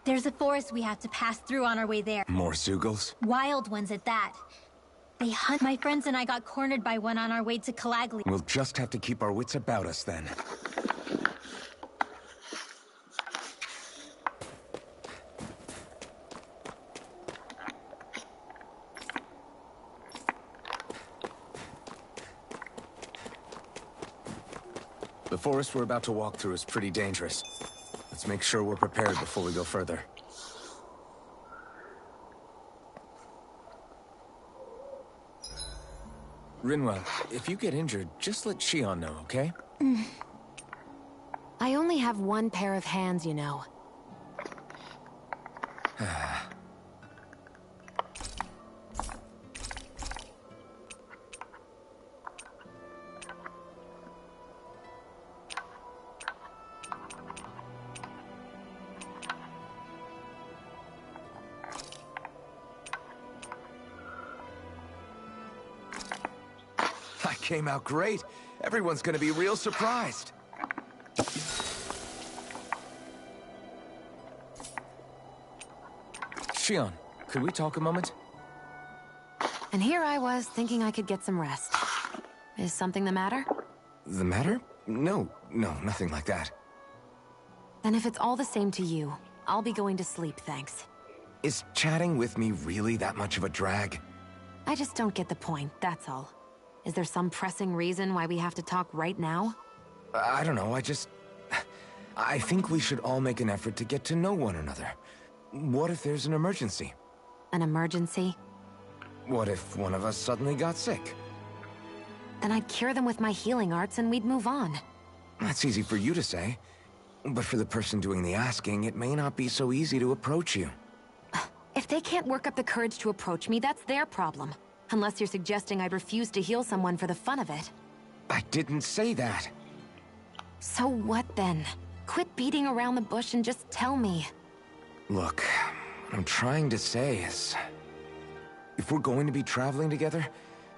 B: there's a forest we have to pass through on our way there.
F: More Zeugles?
B: Wild ones at that. They hunt. My friends and I got cornered by one on our way to Calagli.
F: We'll just have to keep our wits about us then. The forest we're about to walk through is pretty dangerous. Let's make sure we're prepared before we go further. Rinwell, if you get injured, just let Shion know, okay?
E: I only have one pair of hands, you know.
F: came out great. Everyone's gonna be real surprised. Shion, could we talk a moment?
E: And here I was, thinking I could get some rest. Is something the matter?
F: The matter? No, nothing like that.
E: Then if it's all the same to you, I'll be going to sleep, thanks.
F: Is chatting with me really that much of a drag?
E: I just don't get the point, that's all. Is there some pressing reason why we have to talk right now?
F: I don't know, I think we should all make an effort to get to know one another. What if there's an emergency?
E: An emergency?
F: What if one of us suddenly got sick?
E: Then I'd cure them with my healing arts and we'd move on.
F: That's easy for you to say. But for the person doing the asking, it may not be so easy to approach you.
E: If they can't work up the courage to approach me, that's their problem. Unless you're suggesting I'd refuse to heal someone for the fun of it.
F: I didn't say that.
E: So what then? Quit beating around the bush and just tell me.
F: Look, what I'm trying to say is... if we're going to be traveling together,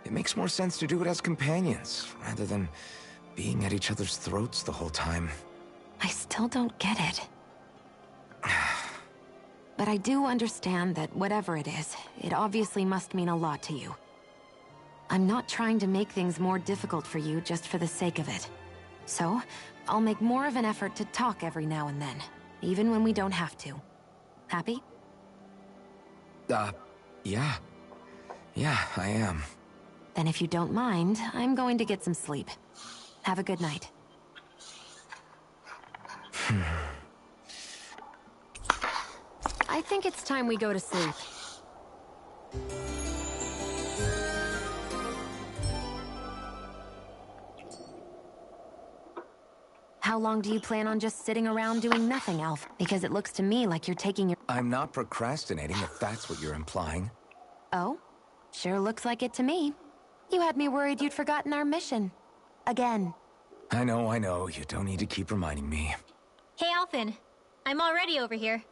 F: it makes more sense to do it as companions, rather than being at each other's throats the whole time.
E: I still don't get it. But I do understand that whatever it is, it obviously must mean a lot to you. I'm not trying to make things more difficult for you just for the sake of it. So, I'll make more of an effort to talk every now and then, even when we don't have to. Happy?
F: Yeah. Yeah, I am.
E: Then if you don't mind, I'm going to get some sleep. Have a good night. I think it's time we go to sleep. How long do you plan on just sitting around doing nothing, Alf? Because it looks to me like you're taking your...
F: I'm not procrastinating, if that's what you're implying.
E: Oh? Sure looks like it to me. You had me worried you'd forgotten our mission. Again.
F: I know. You don't need to keep reminding me.
B: Hey, Alphen. I'm already over here.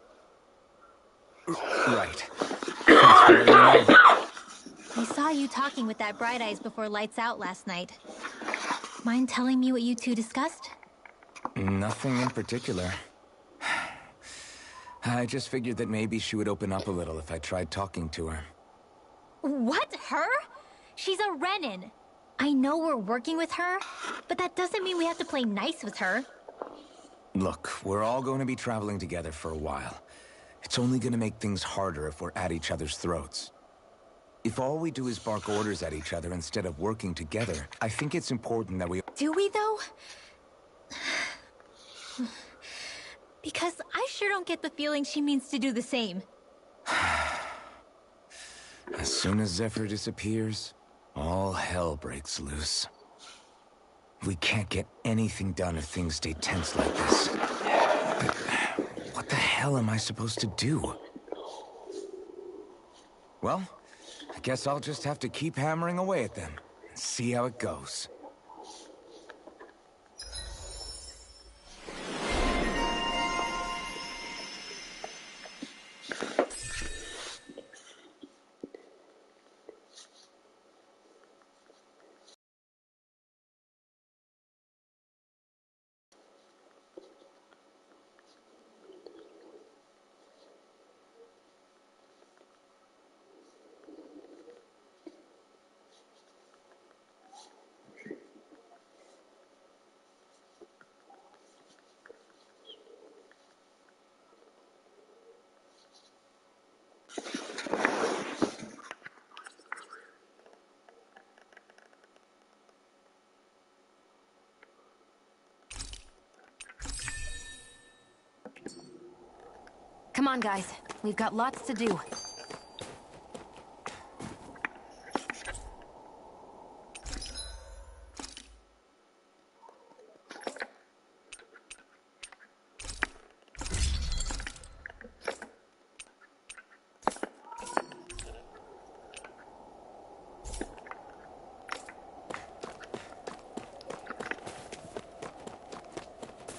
F: Right.
B: I saw you talking with that Bright Eyes before lights out last night. Mind telling me what you two discussed?
F: Nothing in particular. I just figured that maybe she would open up a little if I tried talking to her.
B: What? Her? She's a Renin. I know we're working with her, but that doesn't mean we have to play nice with her.
F: Look, we're all going to be traveling together for a while. It's only going to make things harder if we're at each other's throats. If all we do is bark orders at each other instead of working together, I think it's important that we...
B: Do we, though? Because I sure don't get the feeling she means to do the same.
F: As soon as Zephyr disappears, all hell breaks loose. We can't get anything done if things stay tense like this. But what the hell am I supposed to do? Well, I guess I'll just have to keep hammering away at them and see how it goes.
E: Come on, guys. We've got lots to do.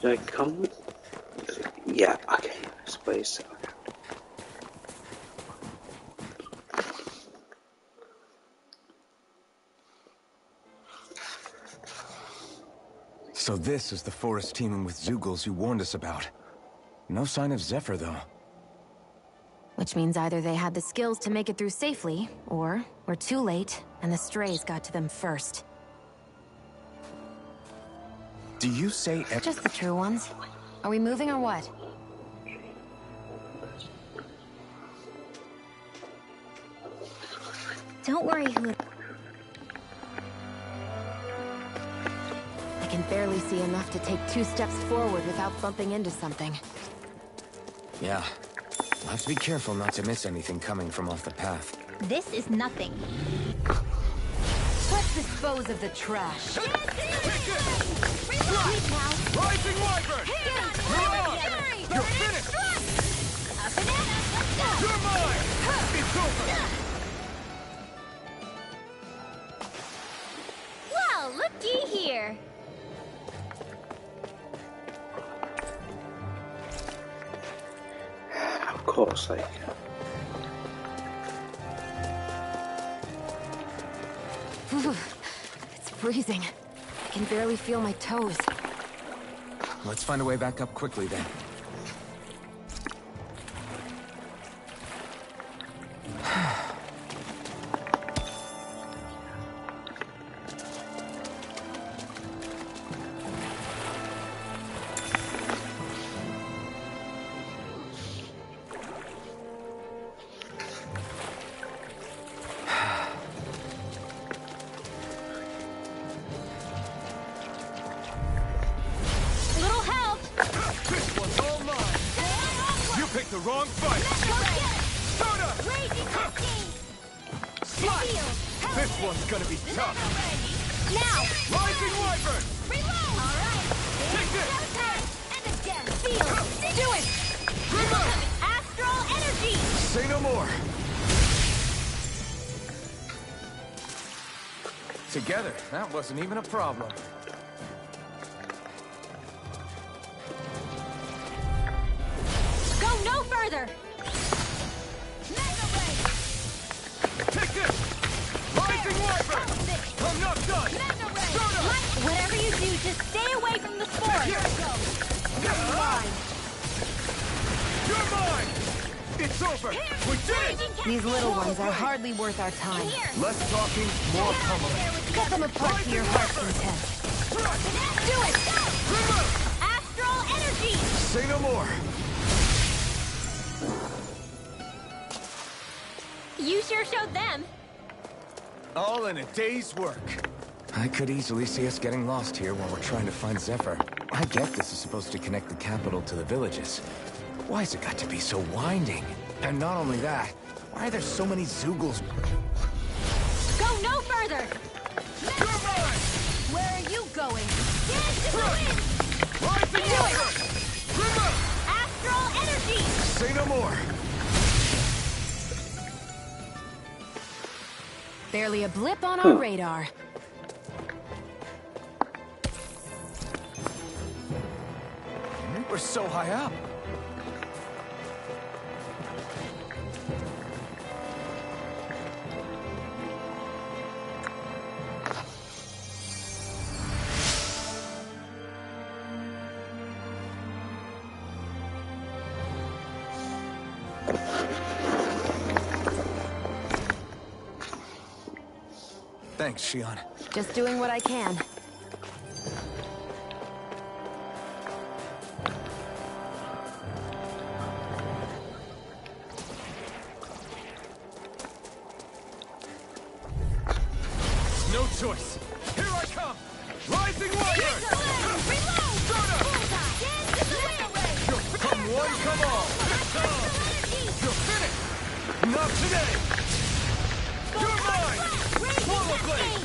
A: Did I come? Yeah, okay. This place. Okay.
F: So this is the forest teeming with Zeugles you warned us about. No sign of Zephyr, though.
E: Which means either they had the skills to make it through safely, or we're too late, and the strays got to them first.
F: Do you say...
E: Just the true ones. Are we moving or what?
B: Don't worry, Hoot.
E: I can barely see enough to take 2 steps forward without bumping into something.
F: Yeah. I'll have to be careful not to miss anything coming from off the path.
B: This is nothing.
E: Let's dispose of the trash.
D: Rising Wyvern! You're on! You're finished! You're mine! It's over!
H: Well, looky here.
A: Of course they can.
E: It's freezing. I can barely feel my toes.
F: Let's find a way back up quickly, then.
D: The wrong fight! Soda! This one's gonna be tough!
H: Now!
D: Rising Wyvern!
H: Reload! Alright!
D: Take this!
H: And again! Feel! Do it! Astral energy!
F: Say no more! Together, that wasn't even a problem.
H: No further! Mega Ray!
D: Take this! Rising Wyvern! I'm not done!
H: Mega Ray!
D: Soda!
H: Whatever you do, just stay away from the spore! Here it goes! You're mine!
D: You're mine! It's over! We did it!
E: These little ones are hardly worth our time.
D: Less talking, more pummeling.
E: Cut them apart to your heart's content.
H: Do it! Astral energy!
D: Say no more!
H: You sure showed them.
D: All in a day's work.
F: I could easily see us getting lost here while we're trying to find Zephyr. I get this is supposed to connect the capital to the villages. Why's it got to be so winding? And not only that, why are there so many Zeugles?
H: Go no further!
D: You're mine!
H: Where are you going? Dance to the wind!
D: Rising Wyvern! Remote!
H: Astral energy!
D: Say no more!
E: Barely a blip on our radar.
F: We're so high up. Thanks, Shion.
E: Just doing what I can.
D: No choice. Here I come! Rising Wyvern!
H: Reload!
D: Soda!
H: Dance to the wind!
D: Come one, come all! You're finished! Not today! You're mine! Swallow blade!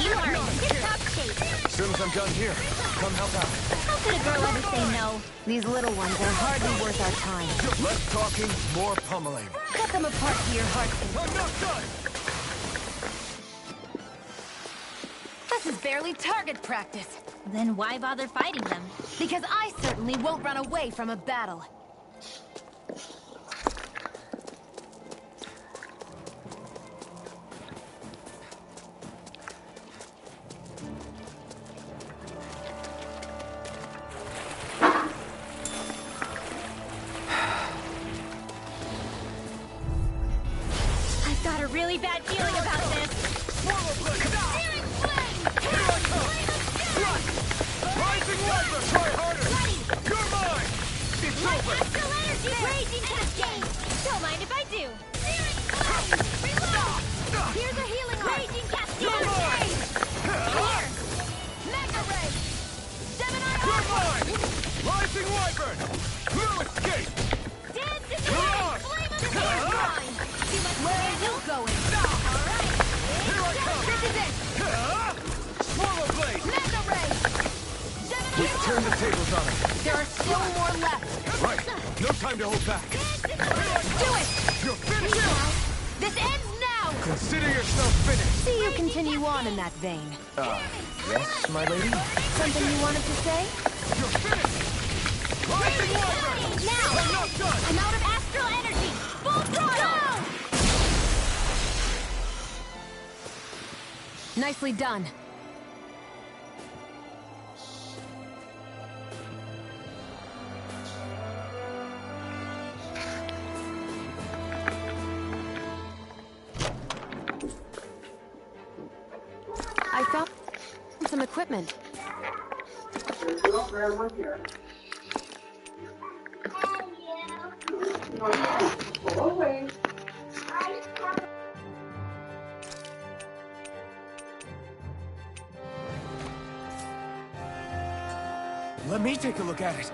H: You are in tip-top shape.
F: As soon as I'm done here, come help out.
H: How could a girl ever say no?
E: These little ones are hardly worth our time.
D: Less talking, more pummeling.
E: Cut them apart to your heart's content.
D: I'm not done!
E: This is barely target practice.
B: Then why bother fighting them?
E: Because I certainly won't run away from a battle.
H: really bad feeling about this.
D: Swallow blade!
H: Searing flame!
D: Here I come! Run! Rising Wyvern! Try harder!
H: Ready!
D: You're mine! It's
H: My
D: over!
H: astral energy! Raging cascade! Don't mind if I do. Searing flame! Reload! Here's a healing heart! Raging cascade!
D: You're mine!
H: Here! Mega ray! Gemini
D: You're
H: Aqua!
D: mine! Rising Wyvern! No escape!
H: Dance in the
D: You're
H: wind!
D: on!
H: Flame of the line! Too much where are you going? Alright!
D: Here I come!
H: This is it!
D: Swallow blade!
H: Mega ray! Gemini
D: We turn the tables on him.
H: There are still more left!
D: Right. No time to hold back.
H: Do it!
D: You're finished!
H: This ends now!
D: Consider yourself finished.
E: See you continue on in that vein.
F: Yes, my lady?
E: Something you wanted to say?
D: You're finished! Rising Wyvern!
H: Now!
D: I'm not done!
H: I'm out of astral energy! Full throttle!
E: Nicely done. I found some equipment.
I: Let me take a look at it.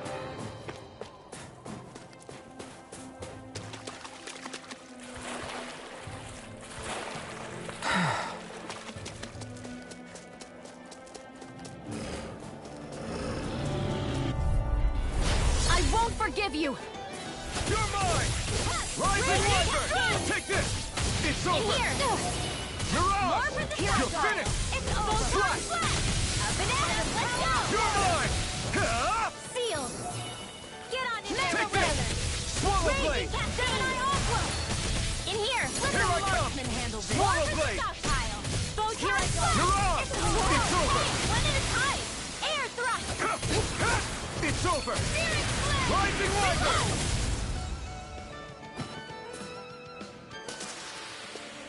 E: I won't forgive you!
D: You're mine! Rising Wyvern! Take this! It's over!
H: Here!
D: You're
H: More
D: on!
H: for the
D: You're
H: cycle!
D: finished!
H: It's full time flat! A banana! Let's go!
D: You're mine! Huh?
H: Sealed! Get on in
D: Take
H: there,
D: this! Swallow
H: Raging
D: blade!
H: Gemini Aqua! In here! Let
D: Here
H: the
D: I come!
H: marksman handle this!
D: Swallow
H: More for the
D: blade!
H: stockpile! Both here I go!
D: You're on! It's over!
H: One at a time! Air thrust!
D: It's over!
H: Searing flame!
D: Rising Wyvern!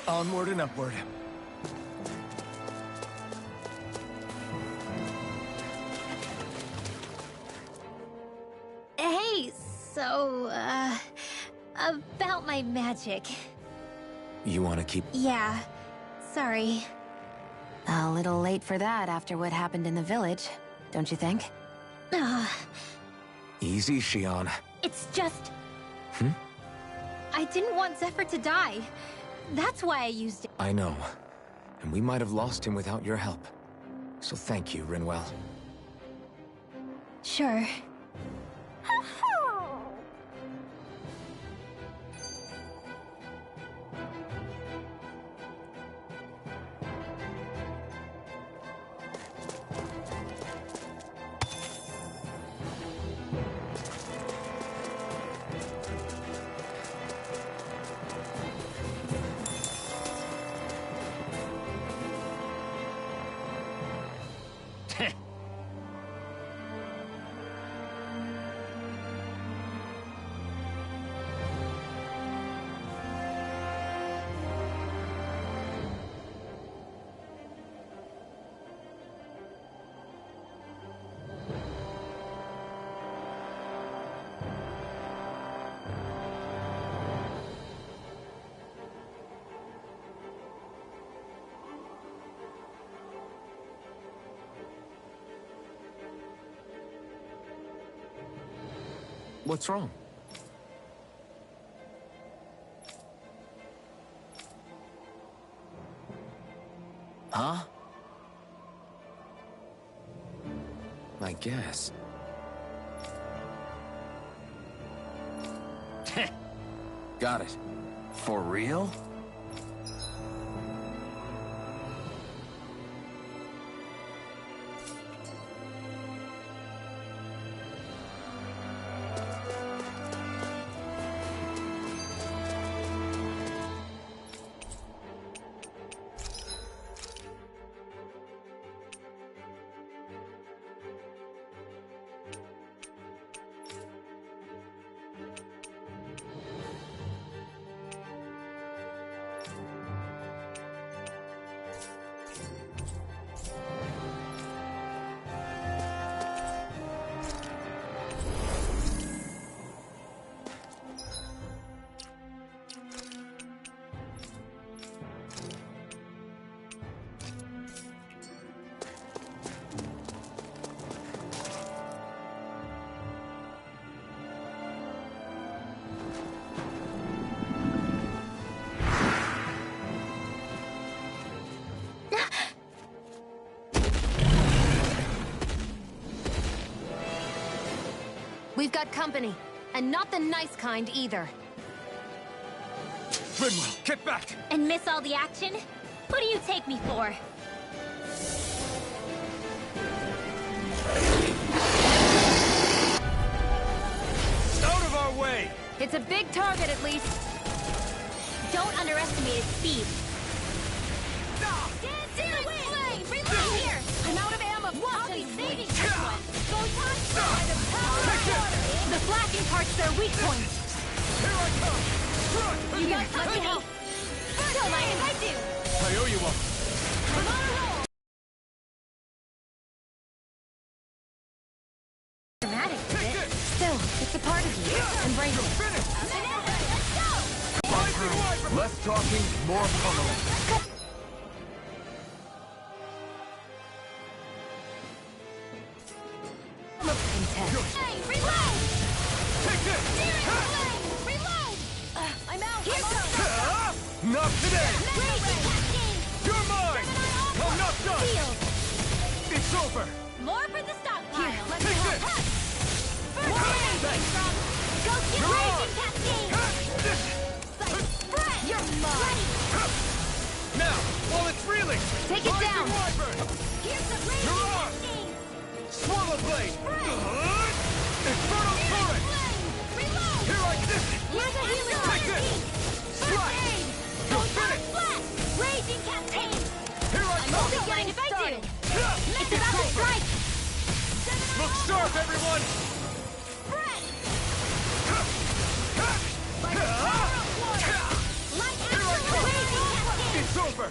I: Onward and upward.
B: Hey, so, about my magic.
F: You want to keep...
B: Yeah, sorry.
E: A little late for that after what happened in the village, don't you think?
F: Easy, Shion.
B: It's just... I didn't want Zephyr to die. That's why I used it.
F: I know. And we might have lost him without your help. So thank you, Rinwell.
B: Sure.
F: What's wrong? Huh? I guess. Got it. For real?
E: We've got company, and not the nice kind either.
G: Rinwell, get back!
H: And miss all the action? Who do you take me for?
G: Out of our way!
E: It's a big target, at least.
H: Don't underestimate its speed. Searing flame! Reload here! I'm out of ammo! I'll be saving this one! By the power of water! The flashing part's their weak point!
G: Here I come!
H: You got company! Don't mind if I do!
G: I owe you one.
H: I'm on a roll! Dramatic, is it?
E: Still, it's a part of you. Embrace it.
H: Let's go!
I: Less talking, more pummeling.
H: Hey, reload!
G: Take this!
H: Searing flame! Reload! I'm out! Here goes!
G: Not today!
H: Raging cascade!
G: You're mine! I'm not done!
H: Field!
G: It's over!
H: More for the stockpile!
E: Here, let me
G: Take
E: help.
G: this!
H: First raging from... Go get raging cascade! Spread! You're mine!
G: Now, while it's reeling!
E: Take it down.
G: Wyvern!
H: Here's the raging
G: You're on!
H: cascade!
G: Swallow blade!
H: Spread!
G: Infernal torrent!
H: Reload!
G: Here I this!
H: Here's a healing
G: Take this!
H: First
G: Strike!
H: aid!
G: You're
H: Go down
G: finished!
H: flat! Raging cascade!
G: Here I
H: I'm
G: come!
H: only getting if I do! It's about to
G: over.
H: strike!
G: Look sharp, everyone!
H: Spread! By the power of water! Light after raging cascade!
G: It's over!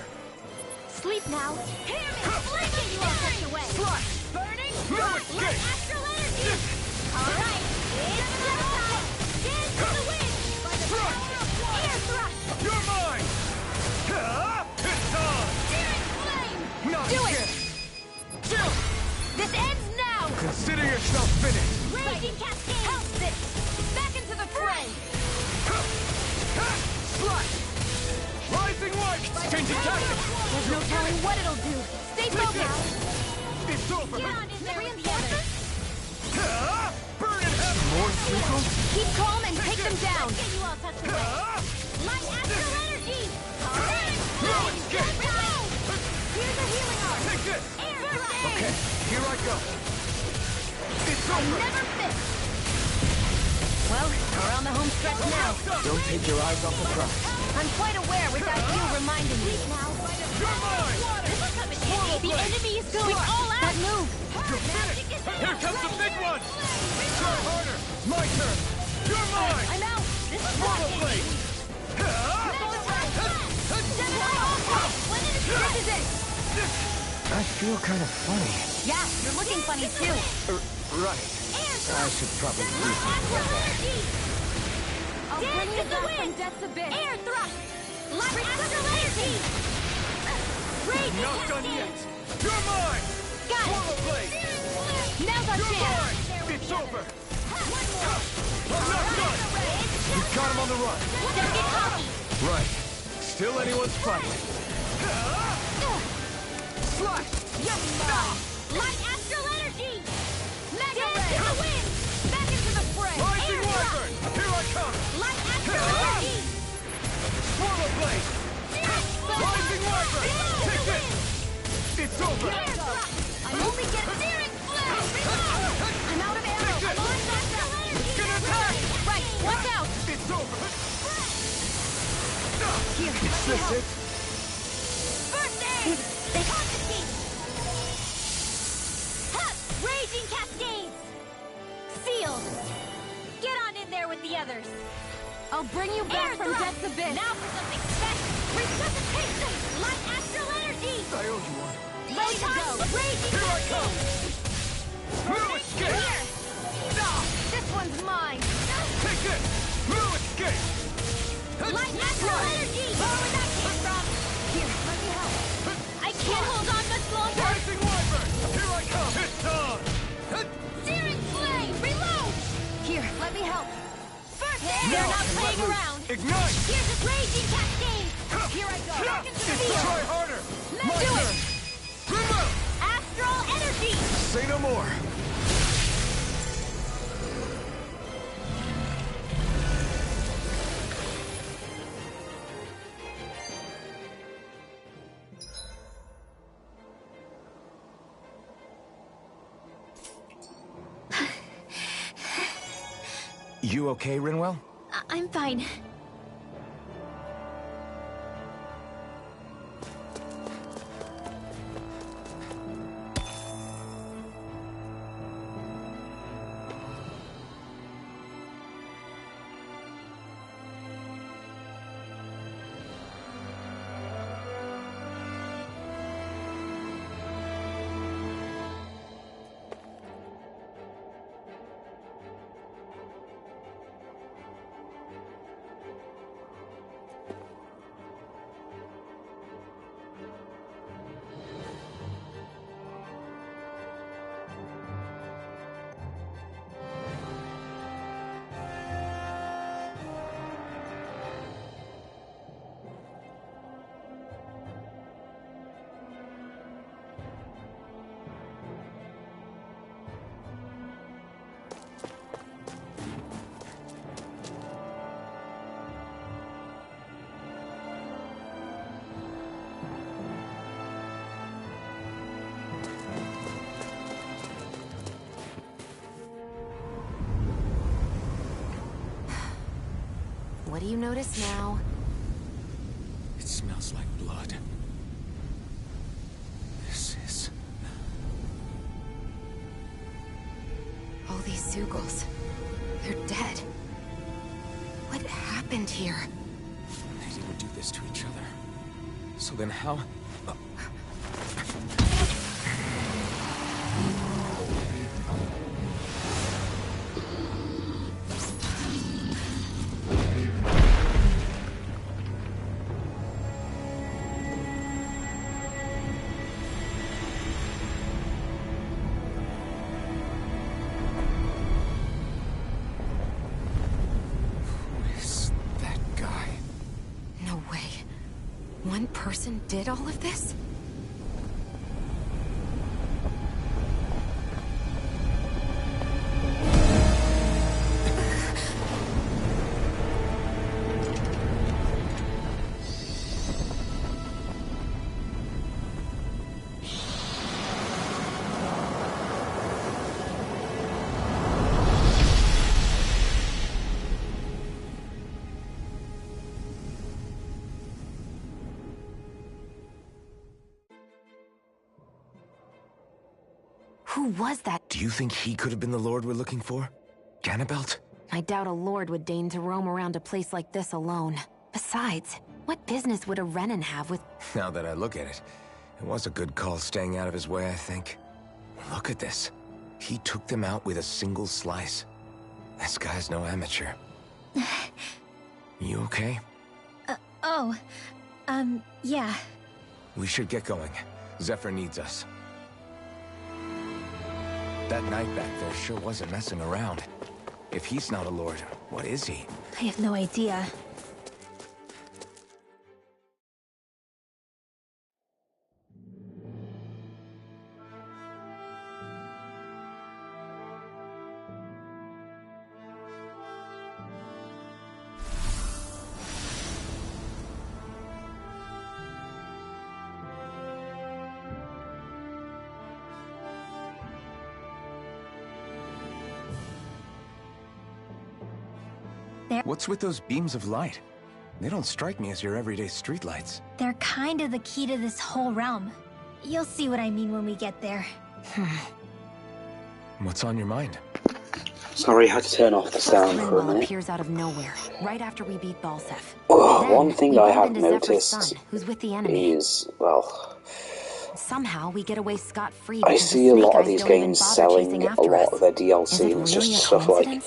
H: Sleep now! Hear me! Flicking you all such away!
G: Strike!
H: Burning!
G: No
H: Light
G: escape!
H: astral energy! Alright! It's time! Dance to the wind! By the power of water! Air thrust!
G: You're mine! It's on!
H: Searing flame!
G: Not
E: Do it!
G: again! Jill!
E: This ends now!
G: Consider yourself finished!
H: Raging cascade! Help this!
E: Back into the fray!
G: Slash! Rising light! Changing tactics!
E: There's no telling what it'll do. Stay focused!
G: It's over!
H: Get on in there with the others!
G: Burn in hell! More signals?
E: Keep calm and take them down!
H: Get you all tucked away! Light astral energy! Alright!
G: No escape!
H: Reload! Here's a healing arm!
G: Take this!
H: Air thrust!
G: Okay, here I go! It's over!
E: Never miss! Well, we're on the home stretch now.
I: Don't take your eyes off the prize.
E: I'm quite aware without you reminding me.
H: Now,
G: You're mine!
H: this will come in handy! The enemy is going all out!
E: That move!
G: You're finished! Here comes the big one! Try harder! My turn! You're mine!
H: I'm out! This is
G: Swallow
H: working!
G: blade!
E: This is it!
F: I feel kind of funny.
E: Yeah, you're looking funny too.
F: Right. I should probably leave.
E: I'll bring you back from death's abyss.
H: Air thrust! Light astral energy! Raging
G: Not done
H: cascade!
G: yet! You're mine!
E: Got it.
G: Swallow blade!
E: Now's our
G: You're
E: chance.
G: mine! It's over! I'm not done! We've got him on the run!
H: Don't get cocky!
G: Right. Still anyone's fight. Slash!
H: You're mine! Light astral energy! Mega Dance to the wind! Back into the fray!
G: Rising
H: Air thrust!
G: Wyvern! Here I come!
H: Light astral energy!
G: Swallow blade! Rising Wyvern! Take this! It's over!
H: Air thrust! I'm only getting searing flame! Reload! I'm out of ammo!
G: Take this!
H: I'm on astral energy!
G: It's gonna attack!
E: Right, watch out.
G: It's over!
E: Here,
G: Is
E: let me
G: this
E: help.
G: it?
H: First aid! They concentrate! Hup! Raging cascades! Sealed! Get on in there with the others!
E: I'll bring you back
H: Air
E: from
H: thrust!
E: death's abyss.
H: Now for something special! Resuscitation! Light astral energy!
G: I owe you one.
H: Ready to go! Raging
G: Here I come!
H: cascades!
G: No escape!
H: Here!
E: This one's mine.
G: Take this! No escape!
H: Light astral energy! Where would that came from?
E: Here, let me help.
H: I can't hold on much longer!
G: Rising Wyvern! Here I come! It's on!
H: Searing flame! Reload!
E: Here, let me help.
H: First aid!
G: Now
H: They're
G: I
H: not
G: can let
H: playing
G: loose.
H: around!
G: Ignite!
H: Here's this raging cascade! Here I go! Back into the field!
G: Try harder! My
H: Do
G: turn!
H: it!
G: Remote!
H: Astral energy!
G: Say no more!
F: You okay, Rinwell?
B: I'm fine.
E: What do you notice now?
F: It smells like blood. This is...
E: All these Zeugles. They're dead. What happened here?
F: They didn't do this to each other. So then how...
E: One person did all of this? Who was that?
F: Do you think he could have been the Lord we're looking for? Ganabelt?
E: I doubt a lord would deign to roam around a place like this alone. Besides, what business would a Renan have with...
F: Now that I look at it, it was a good call staying out of his way, I think. Look at this. He took them out with a single slice. This guy's no amateur. You okay?
B: Yeah.
F: We should get going. Zephyr needs us. That knight back there sure wasn't messing around. If he's not a lord, what is he?
B: I have no idea.
F: What's with those beams of light? They don't strike me as your everyday streetlights.
B: They're kind of the key to this whole realm. You'll see what I mean when we get there.
F: What's on your mind?
A: Sorry, I had to turn off the sound for a minute.
E: Appears out of nowhere, right after we beat Balseph.
A: One thing I have noticed
E: who's with the enemy.
A: is, well...
E: Somehow we get away scot-free.
A: I see a lot of these games selling a lot of their DLC, and it's just stuff like,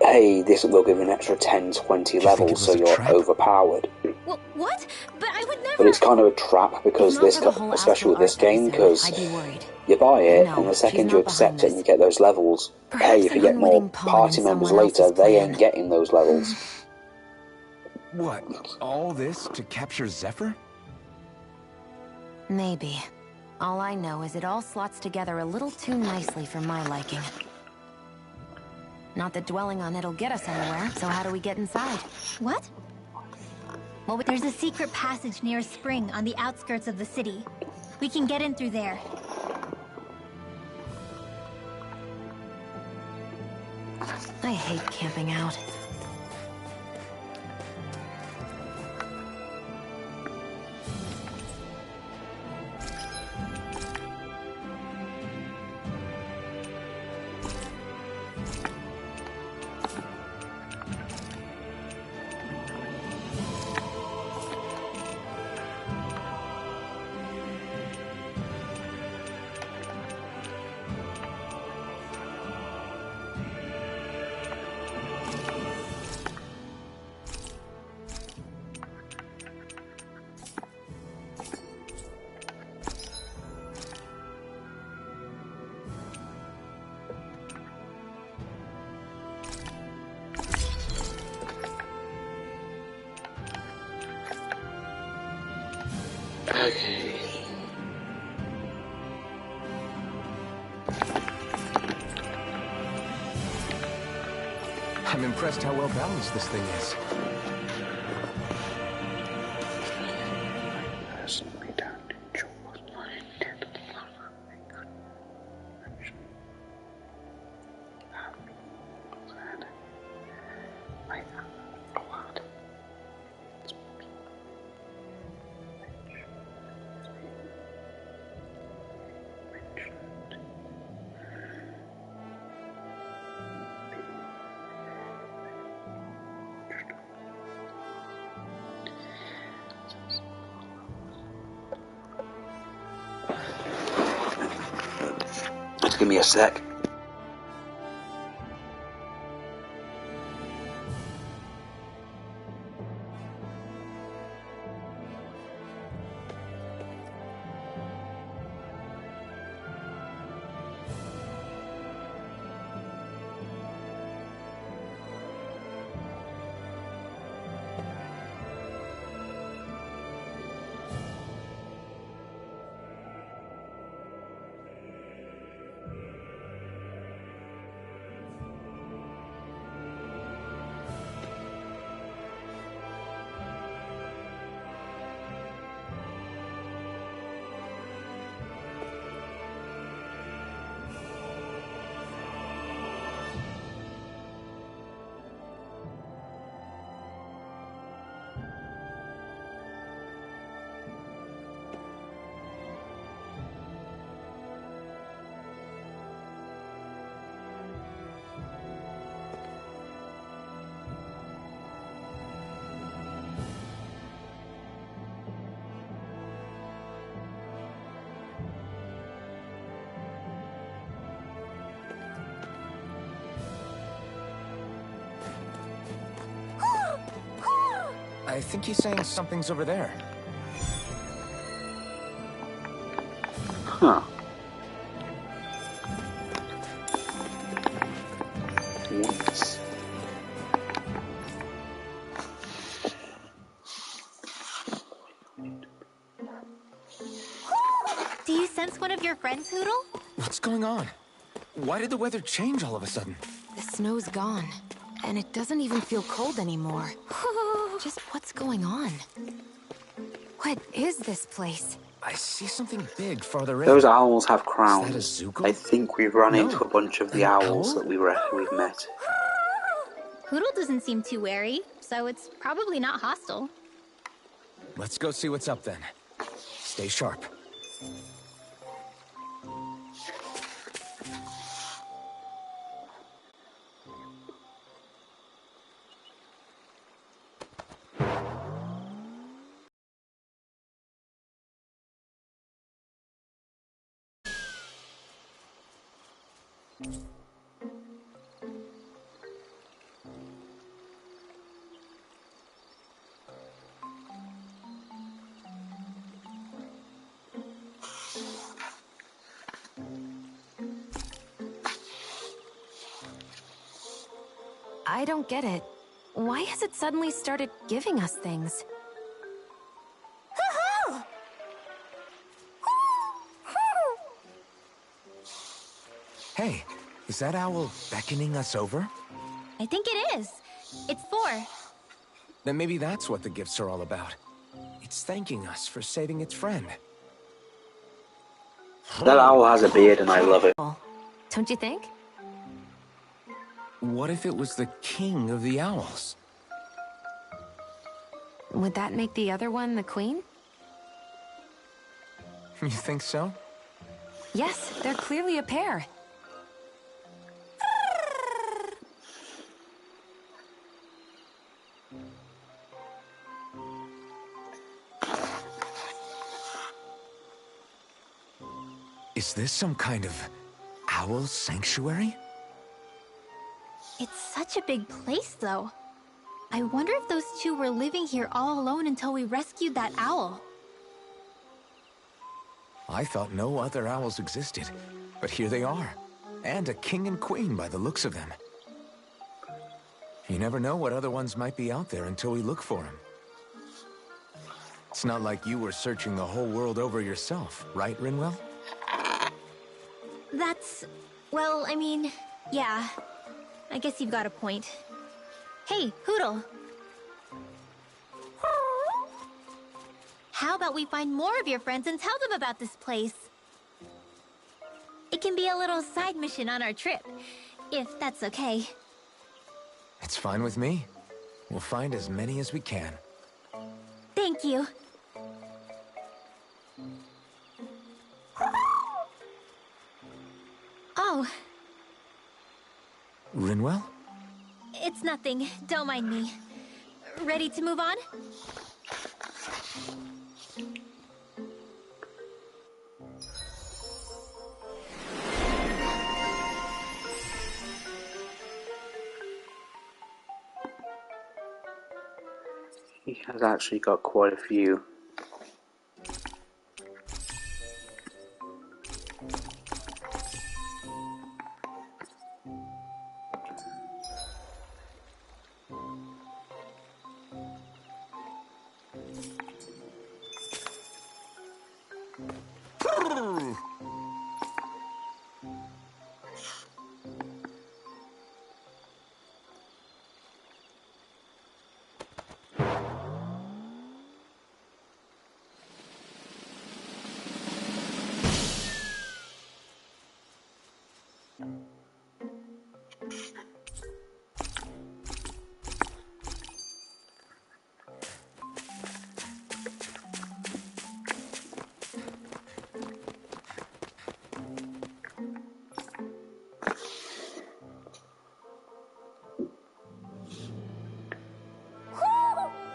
A: hey, this will give you an extra 10, 20 levels, so you're overpowered.
B: What? But I would never...
A: But it's kind of a trap, because this, especially with this game, because you buy it, and the second you accept it and you get those levels, hey, if you get more party members later, they ain't getting those levels.
F: What? All this to capture Zephyr?
E: Maybe. All I know is it all slots together a little too nicely for my liking. Not that dwelling on it'll get us anywhere, so how do we get inside?
B: What? Well, there's a secret passage near a spring on the outskirts of the city. We can get in through there.
E: I hate camping out.
A: Okay.
F: I'm impressed how well balanced this thing is.
A: Personally don't enjoy Just give me a sec.
F: I think he's saying something's over there.
A: Huh. What?
B: Do you sense one of your friends, Hootle?
F: What's going on? Why did the weather change all of a sudden?
E: The snow's gone, and it doesn't even feel cold anymore. Just what's going on? What is this place?
F: I see something big farther in.
A: Those owls have crowns.
F: Is that a Zuko?
A: I think we've run into a bunch of the
F: An
A: owls
F: owl?
A: that we've met.
B: Hootle doesn't seem too wary, so it's probably not hostile.
F: Let's go see what's up then. Stay sharp.
E: I don't get it. Why has it suddenly started giving us things?
F: Hey, is that owl beckoning us over?
B: I think it is. It's 4.
F: Then maybe that's what the gifts are all about. It's thanking us for saving its friend.
A: That owl has a beard and I love it.
E: Don't you think?
F: What if it was the king of the owls?
E: Would that make the other one the queen?
F: You think so?
E: Yes, they're clearly a pair.
F: Is this some kind of owl sanctuary?
B: It's such a big place, though. I wonder if those two were living here all alone until we rescued that owl.
F: I thought no other owls existed, but here they are. And a king and queen by the looks of them. You never know what other ones might be out there until we look for them. It's not like you were searching the whole world over yourself, right, Rinwell?
B: That's... well, I mean, yeah. I guess you've got a point. Hey, Hootle. How about we find more of your friends and tell them about this place? It can be a little side mission on our trip, if that's okay.
F: It's fine with me. We'll find as many as we can.
B: Thank you. Oh.
F: Rinwell?
B: It's nothing. Don't mind me. Ready to move on?
A: He has actually got quite a few.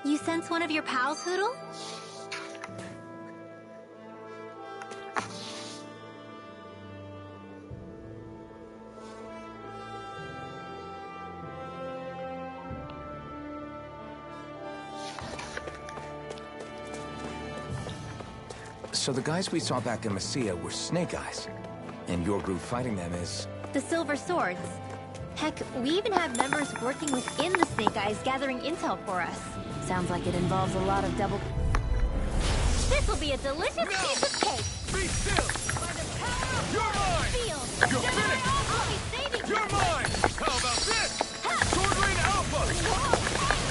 B: You sense one of your pals, Hootle?
F: So the guys we saw back in Messia were Snake Eyes, and your group fighting them is...
B: The Silver Swords. Heck, we even have members working within the Snake Eyes gathering intel for us.
E: Sounds like it involves a lot of double...
B: This will be a delicious piece of cake!
D: Be still!
H: By the power of
D: You're mine!
H: field!
D: You're finished!
H: I'll be saving
D: You're mine! How about this? Sword Rain Alpha!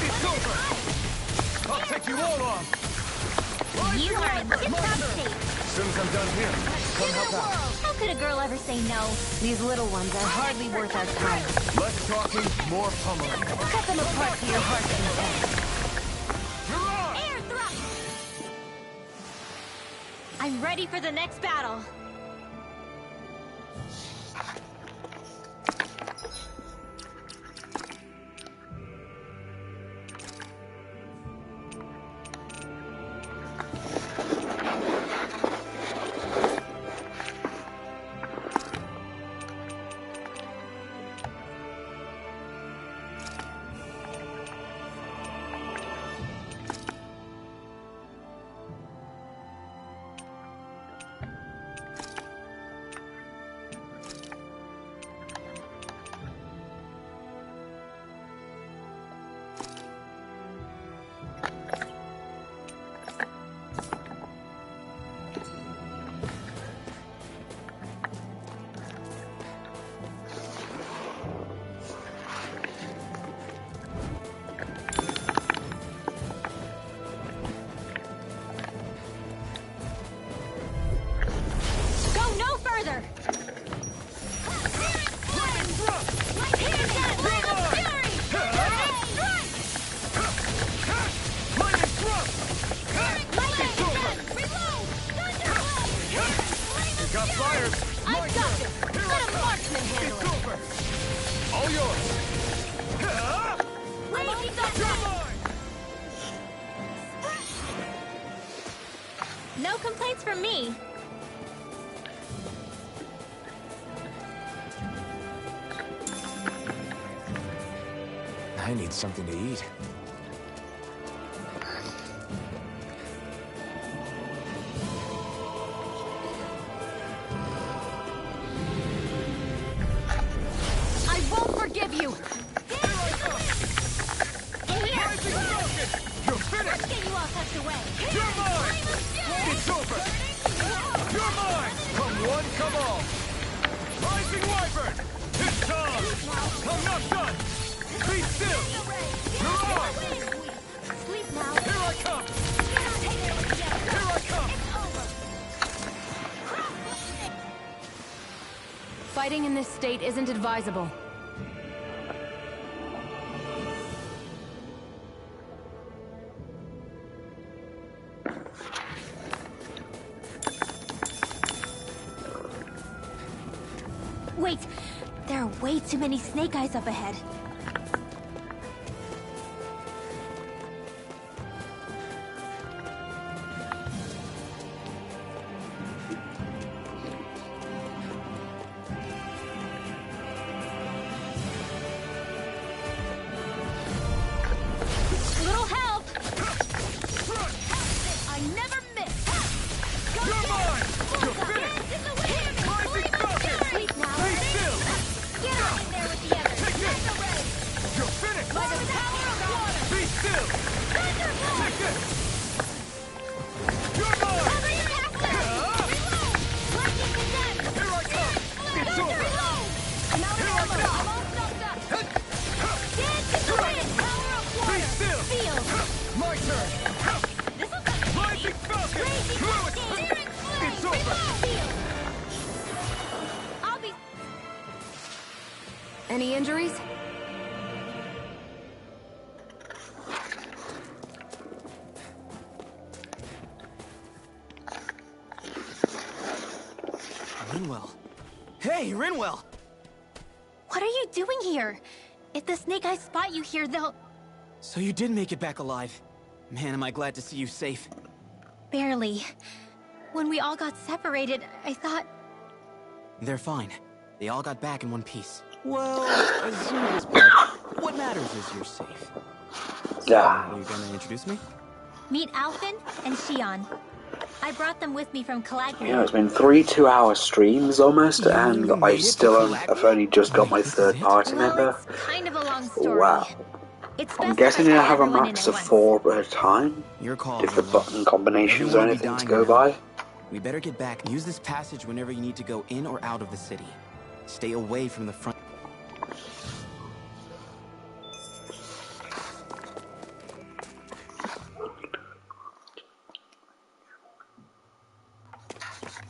D: It's over! I'll take you all on!
B: You are in tip-top shape.
F: Soon as I'm done here, come help out.
B: How could a girl ever say no?
E: These little ones are hardly worth our time.
D: Less talking, more pummeling.
E: Cut them apart to your heart's content.
D: You're on!
B: Air thrust! I'm ready for the next battle. No complaints from me.
F: I need something to eat.
H: I won't forgive you!
G: You're finished!
H: Get you all tucked away!
G: You're mine! It's over! You're mine! Come one, come all! Rising Wyvern! It's time! I'm not done! Be still! You're on!
H: Sleep now!
G: Here I come! Here I come!
E: Fighting in this state isn't advisable.
B: Wait, there are way too many snake eyes up ahead.
H: Little help! I never miss!
G: You're mine! You're finished! Rising Falcon!
H: Sleep now!
G: Be still!
H: Get on in there with the others!
G: Take this!
H: Let the rain!
G: You're finished!
H: By the power of water!
G: Be still!
H: Thunderbolt!
G: Take this! You're mine!
H: Cover your access! Reload! Lightning condemned!
G: Here I come! It's over!
H: Reload! I'm out of
G: Here I
H: ammo!
G: come!
H: I'm all stuffed up! Dance in the wind! Power of
G: Be
H: water!
G: still!
H: Feel!
G: My turn!
H: This'll
G: Rising Falcon! Through it! It's over!
H: Feel! I'll be...
E: Any injuries?
I: Rinwell. Hey, Rinwell!
B: What are you doing here? If the snake eyes spot you here, they'll...
I: So you did make it back alive. Man, am I glad to see you safe.
B: Barely. When we all got separated, I thought...
I: They're fine. They all got back in one piece. Well, Azula's but what matters is you're safe.
A: Yeah.
I: Are you gonna introduce me?
B: Meet Alphen and Shion. I brought them with me from Calagnia.
A: You know, it's been 3 2-hour streams almost, and
I: You
A: I
I: made it
A: still
I: to
A: I've only just got my
I: Wait, this is
A: third
I: it?
A: party
B: Well,
A: member.
B: it's kind of a long story.
A: Wow.
B: It's
A: I'm
B: best
A: guessing
B: if
A: I
B: I
A: have a
B: everyone
A: max
B: in
A: of
B: at once.
A: 4 at a time.
I: Your call.
A: Different
I: Rinwell.
A: button combinations or
I: Everyone will be
A: anything to
I: dying
A: go
I: now.
A: by.
I: We better get back. Use this passage whenever you need to go in or out of the city. Stay away from the front.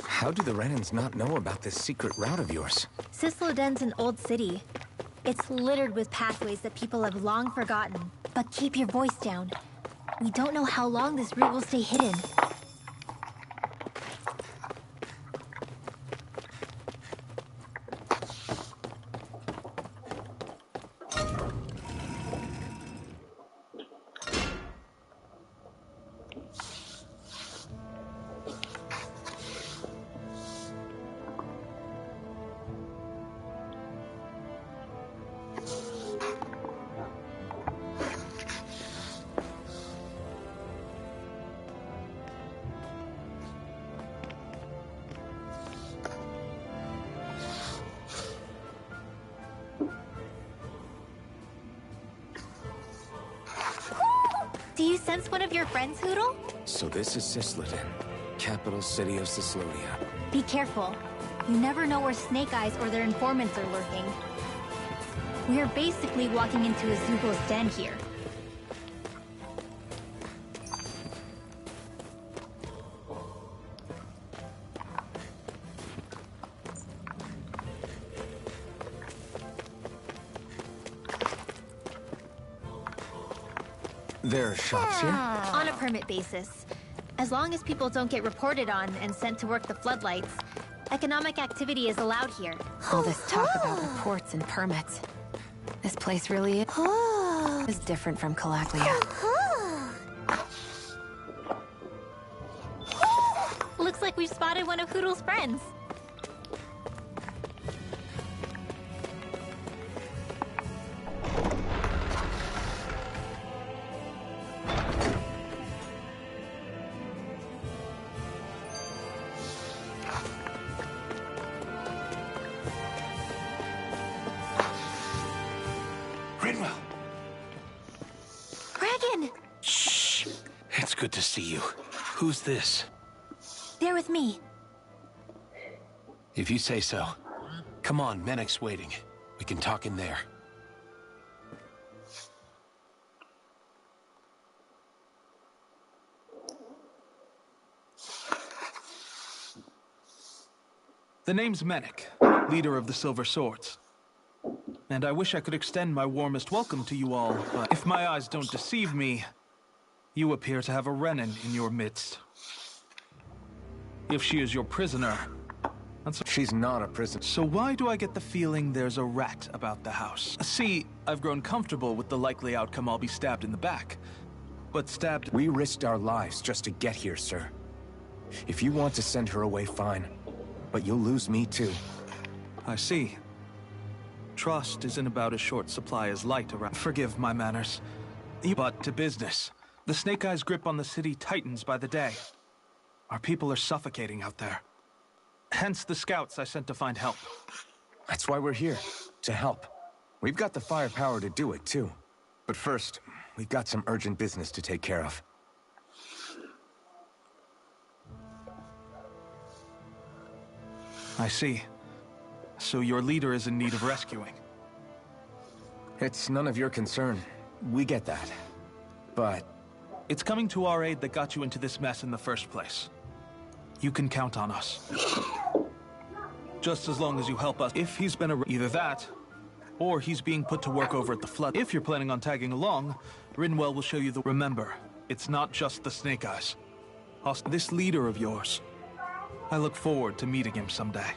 F: How do the Renans not know about this secret route of yours?
B: Cisloden's an old city. It's littered with pathways that people have long forgotten. But keep your voice down. We don't know how long this route will stay hidden. Do you sense one of your friends, Hootle?
F: So this is Cisloden, capital city of Cyslodia.
B: Be careful. You never know where Snake Eyes or their informants are lurking. We're basically walking into a Zugos den here.
F: There are shops here?
B: On a permit basis. As long as people don't get reported on and sent to work the floodlights, economic activity is allowed here.
E: All this talk about reports and permits. This place really is different from Calaglia.
B: we've spotted one of Hoodle's friends.
K: Rinwell!
B: Regan!
K: Shh! It's good to see you. Who's this?
B: They're with me.
K: If you say so. Come on, Menek's waiting. We can talk in there.
L: The name's Menek, leader of the Silver Swords. And I wish I could extend my warmest welcome to you all, but if my eyes don't deceive me, you appear to have a Renan in your midst. If she is your prisoner,
F: she's not a prisoner.
L: So why do I get the feeling there's a rat about the house? See, I've grown comfortable with the likely outcome I'll be stabbed in the back. But stabbed...
F: We risked our lives just to get here, sir. If you want to send her away, fine. But you'll lose me too.
L: I see. Trust isn't about as short supply as light around. Forgive my manners. But to business. The Snake Eyes' grip on the city tightens by the day. Our people are suffocating out there. Hence the scouts I sent to find help.
F: That's why we're here. To help. We've got the firepower to do it, too. But first, we've got some urgent business to take care of.
L: I see. So your leader is in need of rescuing.
F: It's none of your concern. We get that. But...
L: It's coming to our aid that got you into this mess in the first place. You can count on us. Just as long as you help us. If he's been either that, or he's being put to work over at the Flood. If you're planning on tagging along, Rinwell will show you the... Remember, it's not just the Snake Eyes. This leader of yours. I look forward to meeting him someday.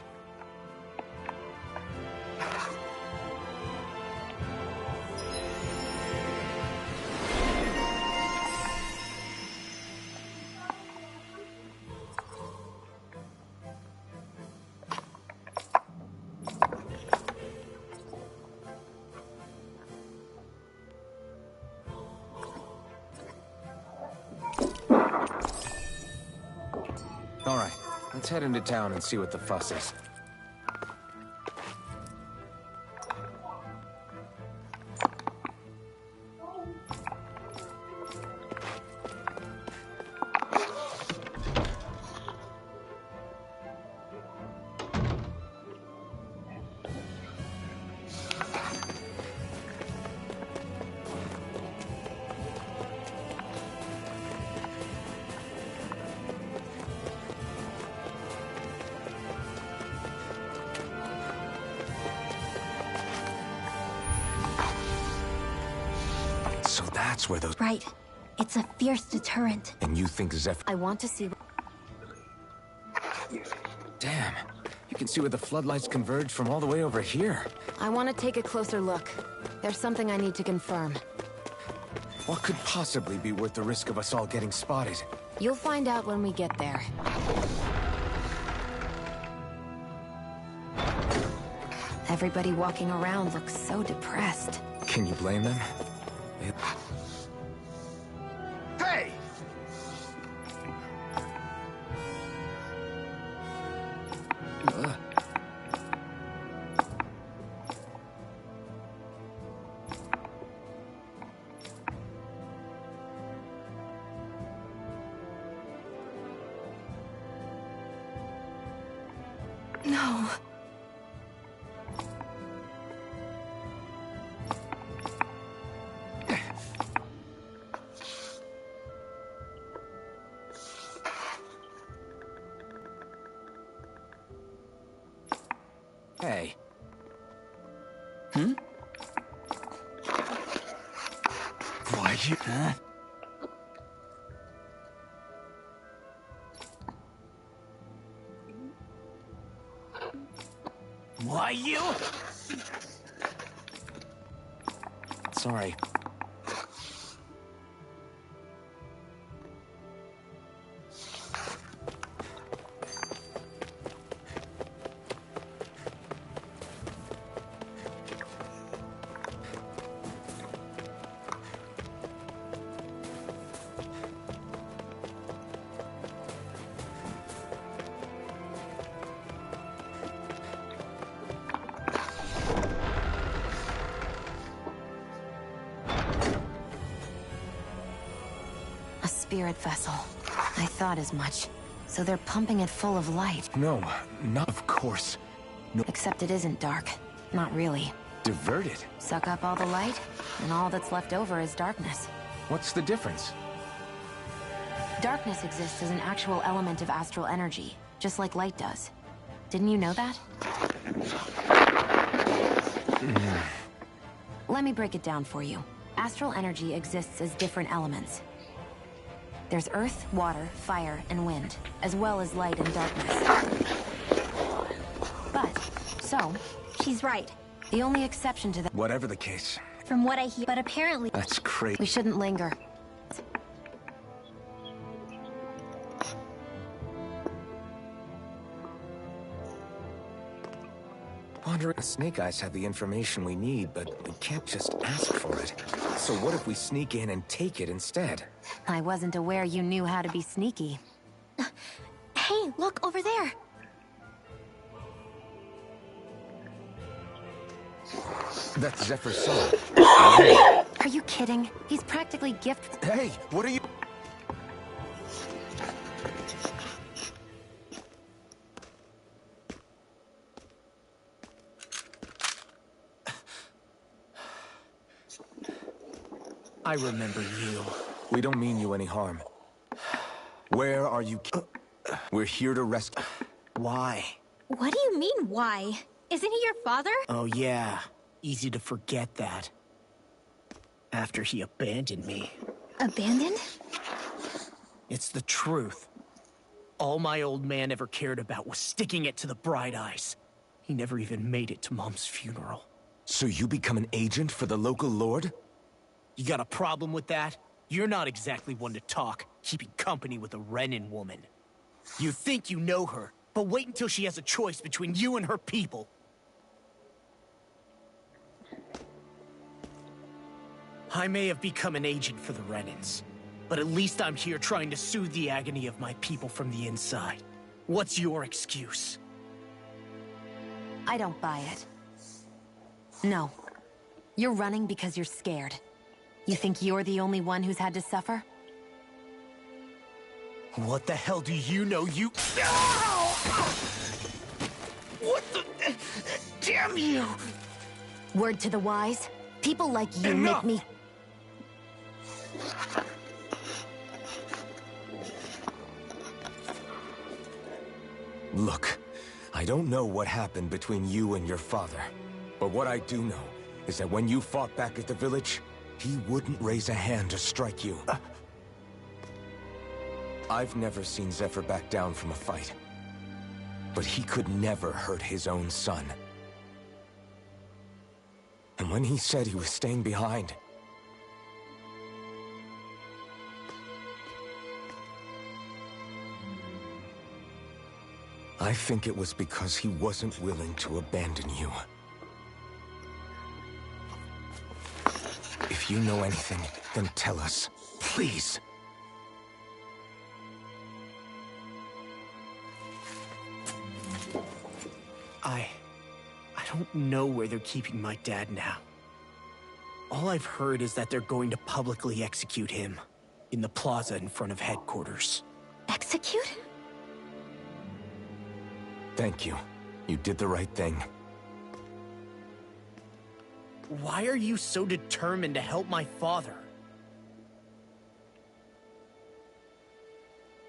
F: All right, let's head into town and see what the fuss is. So that's where those...
B: Right. It's a fierce deterrent.
F: And you think Zephyr...
E: I want to see...
F: Damn. You can see where the floodlights converge from all the way over here.
E: I want to take a closer look. There's something I need to confirm.
F: What could possibly be worth the risk of us all getting spotted?
E: You'll find out when we get there. Everybody walking around looks so depressed.
F: Can you blame them?
K: Hey!
B: No.
F: Hey.
K: Why you... Huh? Why you?
F: Sorry.
E: A spirit vessel. I thought as much. So they're pumping it full of light.
F: No, not of course. No.
E: Except it isn't dark. Not really.
F: Divert it?
E: Suck up all the light, and all that's left over is darkness.
F: What's the difference?
E: Darkness exists as an actual element of astral energy, just like light does. Didn't you know that? Let me break it down for you. Astral energy exists as different elements. There's earth, water, fire, and wind, as well as light and darkness.
B: She's right.
E: The only exception to that...
F: Whatever the case.
B: From what I hear, but apparently...
F: That's crazy.
E: We shouldn't linger.
F: Wandering Snake Eyes have the information we need, but we can't just ask for it. So what if we sneak in and take it instead?
E: I wasn't aware you knew how to be sneaky.
B: Hey, look over there!
F: That's Zephyr's son.
E: Are you kidding? He's practically gifted.
F: Hey, what are you...
I: I remember you.
F: We don't mean you any harm. Where are you? We're here to rescue.
I: Why?
B: What do you mean, why? Isn't he your father?
I: Oh yeah, easy to forget that. After he abandoned me.
B: Abandoned?
I: It's the truth. All my old man ever cared about was sticking it to the Bright Eyes. He never even made it to Mom's funeral.
F: So you become an agent for the local lord?
I: You got a problem with that? You're not exactly one to talk, keeping company with a Renan woman. You think you know her, but wait until she has a choice between you and her people. I may have become an agent for the Renans, but at least I'm here trying to soothe the agony of my people from the inside. What's your excuse?
E: I don't buy it. No. You're running because you're scared. You think you're the only one who's had to suffer?
I: What the hell do you know, you... What the... Damn you!
E: Word to the wise, people like you
I: Enough!
E: make me...
F: Look, I don't know what happened between you and your father. But what I do know is that when you fought back at the village, he wouldn't raise a hand to strike you. I've never seen Zephyr back down from a fight. But he could never hurt his own son. And when he said he was staying behind... I think it was because he wasn't willing to abandon you. If you know anything, then tell us. Please.
I: I don't know where they're keeping my dad now. All I've heard is that they're going to publicly execute him in the plaza in front of headquarters.
B: Execute?
F: Thank you. You did the right thing.
I: Why are you so determined to help my father?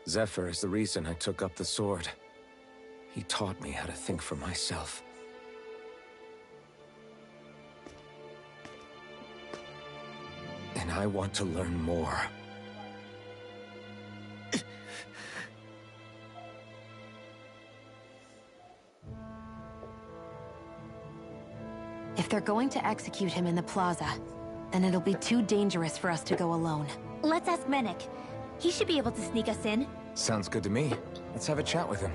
F: Zephyr is the reason I took up the sword. He taught me how to think for myself. And I want to learn more.
E: If they're going to execute him in the plaza, then it'll be too dangerous for us to go alone.
B: Let's ask Menek. He should be able to sneak us in.
F: Sounds good to me. Let's have a chat with him.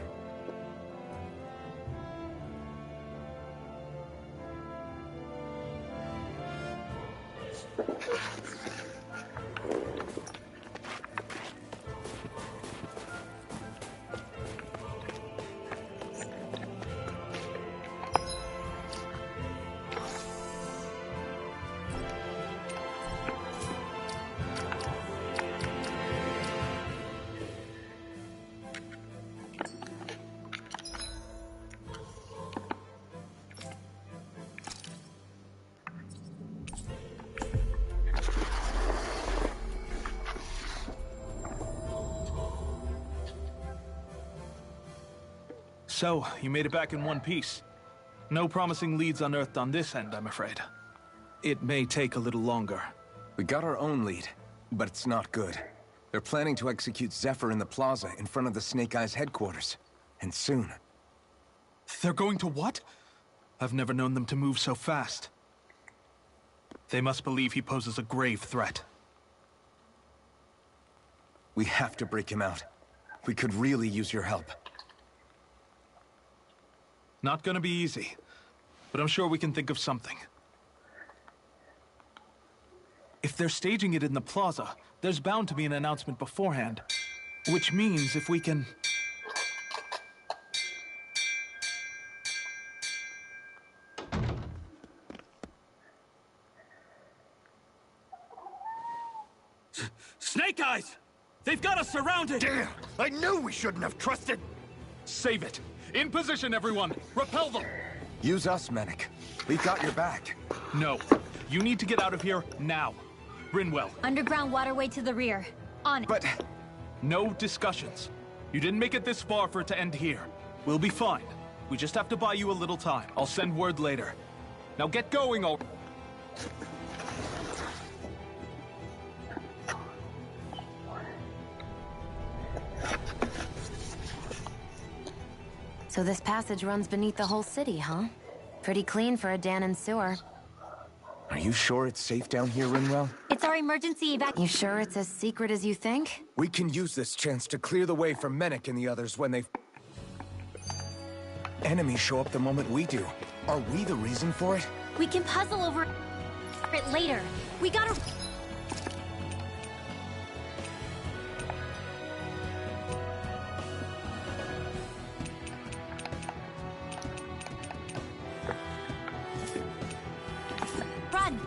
L: So, you made it back in one piece. No promising leads unearthed on this end, I'm afraid. It may take a little longer.
F: We got our own lead, but it's not good. They're planning to execute Zephyr in the plaza in front of the Snake Eyes headquarters. And soon.
L: They're going to what? I've never known them to move so fast. They must believe he poses a grave threat.
F: We have to break him out. We could really use your help.
L: Not gonna be easy, but I'm sure we can think of something. If they're staging it in the plaza, there's bound to be an announcement beforehand. Which means if we can...
G: Snake Eyes! They've got us surrounded!
D: Damn! I knew we shouldn't have trusted!
L: Save it! In position, everyone! Repel them!
F: Use us, Mennick. We've got your back.
L: No. You need to get out of here now. Rinwell.
B: Underground waterway to the rear. On it.
F: But...
L: No discussions. You didn't make it this far for it to end here. We'll be fine. We just have to buy you a little time. I'll send word later. Now get going, all...
E: So this passage runs beneath the whole city, huh? Pretty clean for a Danon sewer.
F: Are you sure it's safe down here, Rinwell?
B: It's our emergency evac...
E: You sure it's as secret as you think?
F: We can use this chance to clear the way for Mennick and the others when they... Enemies show up the moment we do. Are we the reason for it?
B: We can puzzle over it later. We gotta... Run!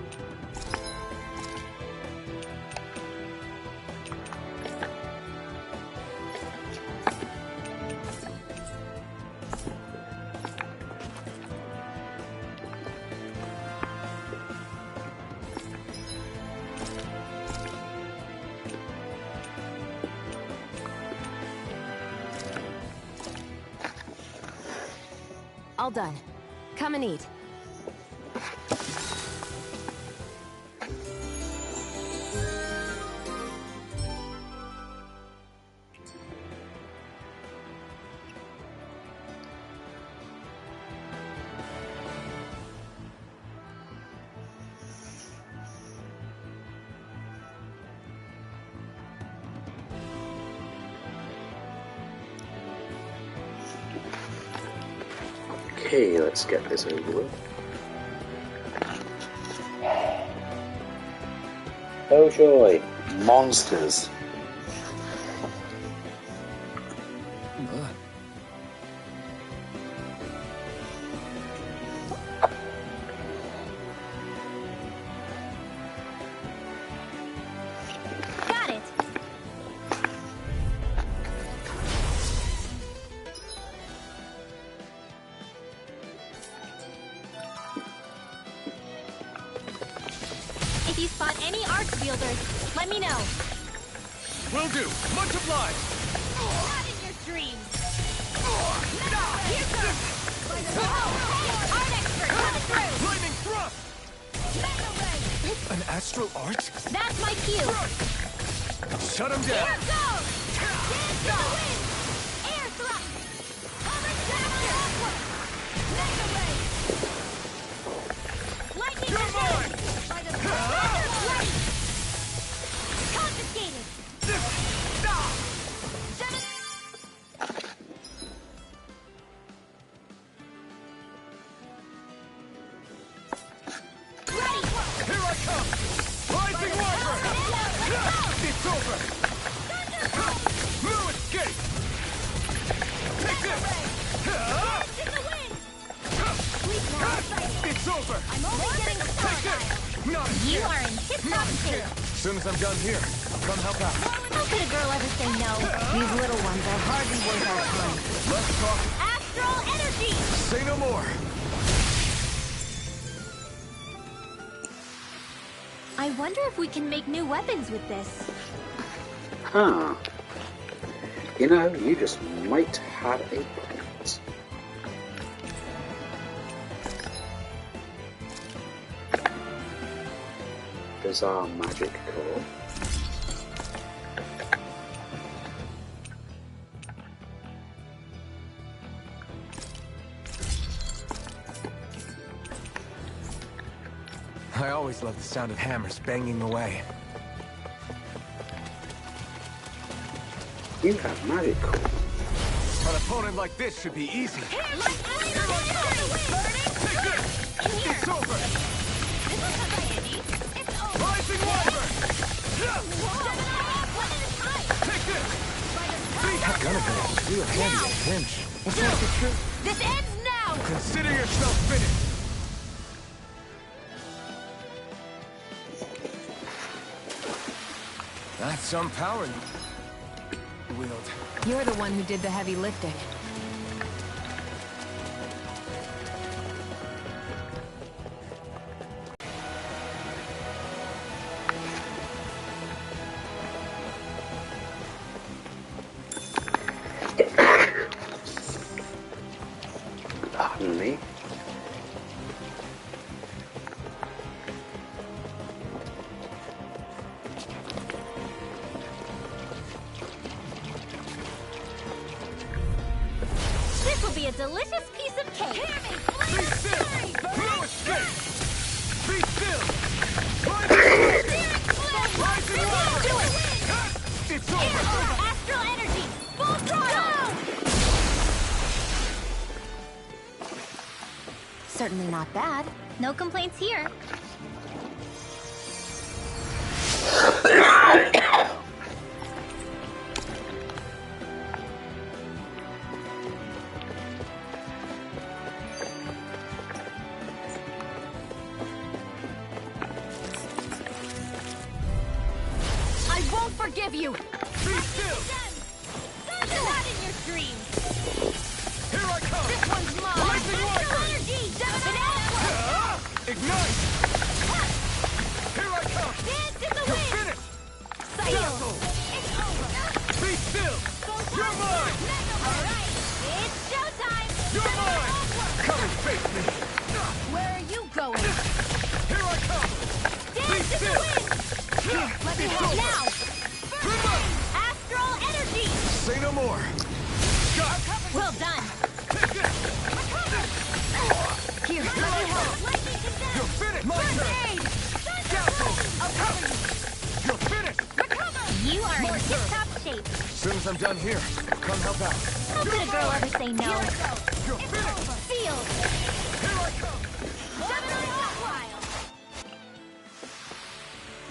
E: All done. Come and eat.
A: Okay, let's get this over with. Oh joy, monsters.
B: Got it! If you spot any archwielders, let me know.
G: Will do! Much obliged!
H: Not in your dreams!
G: Here
H: comes! Art expert coming through!
G: Lightning thrust!
H: Mega ray!
F: An astral art?
B: That's my cue!
G: Shut him
H: Here
G: down!
H: goes! Dance to the wind! Air thrust! Cover downward! Mega ray! Lightning
G: You're mine!
H: by the blade! Confiscated! Ready!
G: Here I come! Rising Wyvern! It's over! Blue escape! Take this!
H: Dance in the wind!
G: It's over!
H: I'm only getting started!
G: Not
B: You are in tip-top shape.
F: As soon as I'm done here, I'll come help out.
B: How could a girl ever say no?
E: These little ones are hardly worth our time.
F: Let's talk.
H: Astral energy!
F: Say no more.
B: I wonder if we can make new weapons with this.
A: Huh. You know, you just might have a point. There's our magic core.
F: I always loved the sound of hammers banging away.
A: You have magic core.
F: An opponent like this should be easy.
H: It's over. This is handy. It's over.
G: Rising Wyvern!
H: Take this!
F: That gunner is real handy in a pinch. What's that the truth?
H: This ends now!
F: Consider yourself finished. That's some power you wield.
E: You're the one who did the heavy lifting.
A: Pardon me.
H: This will be a delicious piece of cake. Hear me,
G: Be still! No escape! Be still! Rising Wyvern!
H: Do it!
G: It's over!
H: Astral energy! Full throttle!
E: Certainly not bad.
B: No complaints here.
H: I won't forgive you!
G: Be still!
H: Not in your dreams!
G: Here I come!
H: This one's mine!
G: Rising Wyvern!
H: Energy!
G: Ignite! Here I come!
H: Dance in the
G: You're
H: wind!
G: finished!
H: Dazzle! It's over!
G: Be still! You're mine!
H: Alright, it's showtime!
G: You're mine! Come and face me!
H: Where are you going?
G: Here I come!
H: Dance
G: Be
H: in the
G: still!
H: wind! Here, let me help now! Astral energy!
F: Say no more.
H: Well done! Here, let me help!
G: You're finished! My
H: First
G: turn!
H: aid!
G: Dazzle!
H: I'll cover you!
G: You're finished!
H: You are in tip-top shape.
F: As soon as I'm done here, come help out.
B: How could a girl ever say no?
G: You're finished!
H: Sealed!
G: Here I come!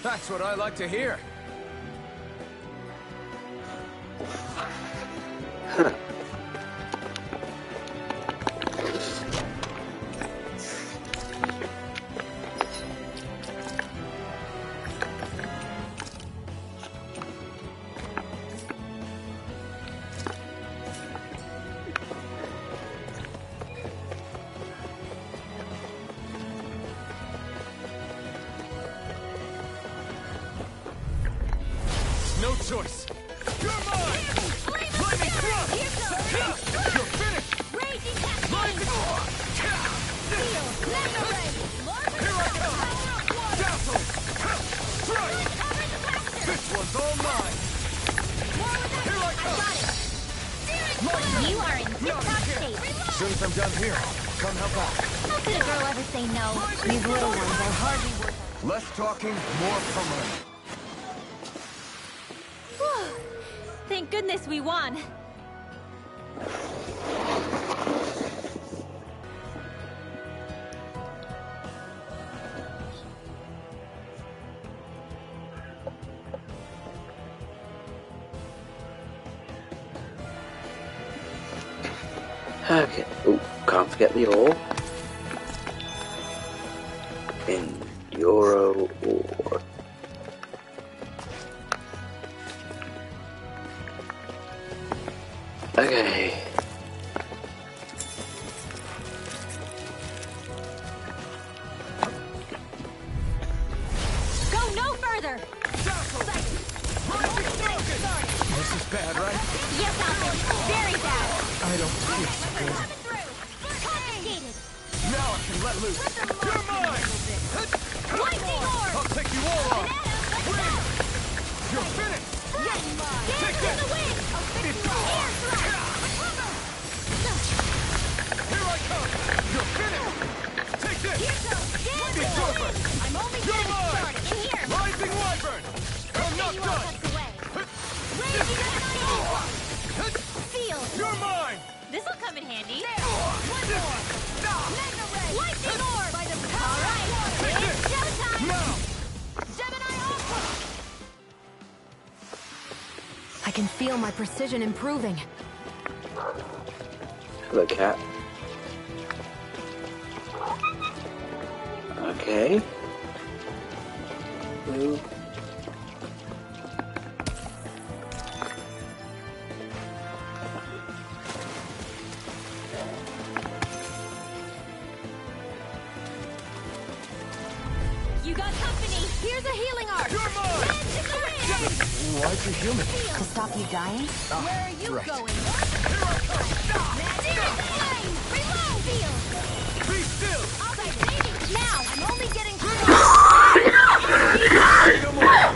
F: That's what I like to hear.
G: No choice! You're mine! Lightning thrust! You're finished!
H: Raging
G: Rising! Here I come! Dazzle! Strike! This one's all mine! Here I come!
B: You are in tip-top shape.
F: As soon as I'm done here, come help out.
B: How could a girl ever say no? These little ones are hardly worth
F: Less talking, more pummeling.
B: Thank goodness we won.
A: Okay. Oh, can't forget the ore. Enduro ore. Okay.
H: Go no further!
F: This is bad, right?
H: Yes, Alvin. Very bad.
F: I don't feel so good.
G: Now I can let loose! You're mine!
H: Lightning orb!
G: I'll take you all
H: in the wind! I'll fix you up! Air thrust!
G: Here I come! You're finished! Take this!
H: Here goes! Dance
G: It's
H: in the
G: over!
H: wind! I'm only
G: You're
H: getting
G: mine!
H: started! In here!
G: Rising Wyvern! I'm not
H: You
G: done!
H: all cuts away! Raging Gemini! Feel!
G: You're mine!
H: This'll come in handy! There! One more! Mega Ray! Lightning Orb! By the power of water! It's showtime!
G: Now!
H: Gemini Aqua!
E: I can feel my precision improving.
A: Hello, cat. Okay. Ooh.
H: You got company! Here's a healing arc!
G: You're mine!
H: Dance in the wind!
I: Why'd you human?
E: To stop you dying?
H: Where are you
I: right.
H: going? Magic flame! Reload! Feel!
G: Be still!
H: I'll be saving! Now! I'm only getting
G: No more!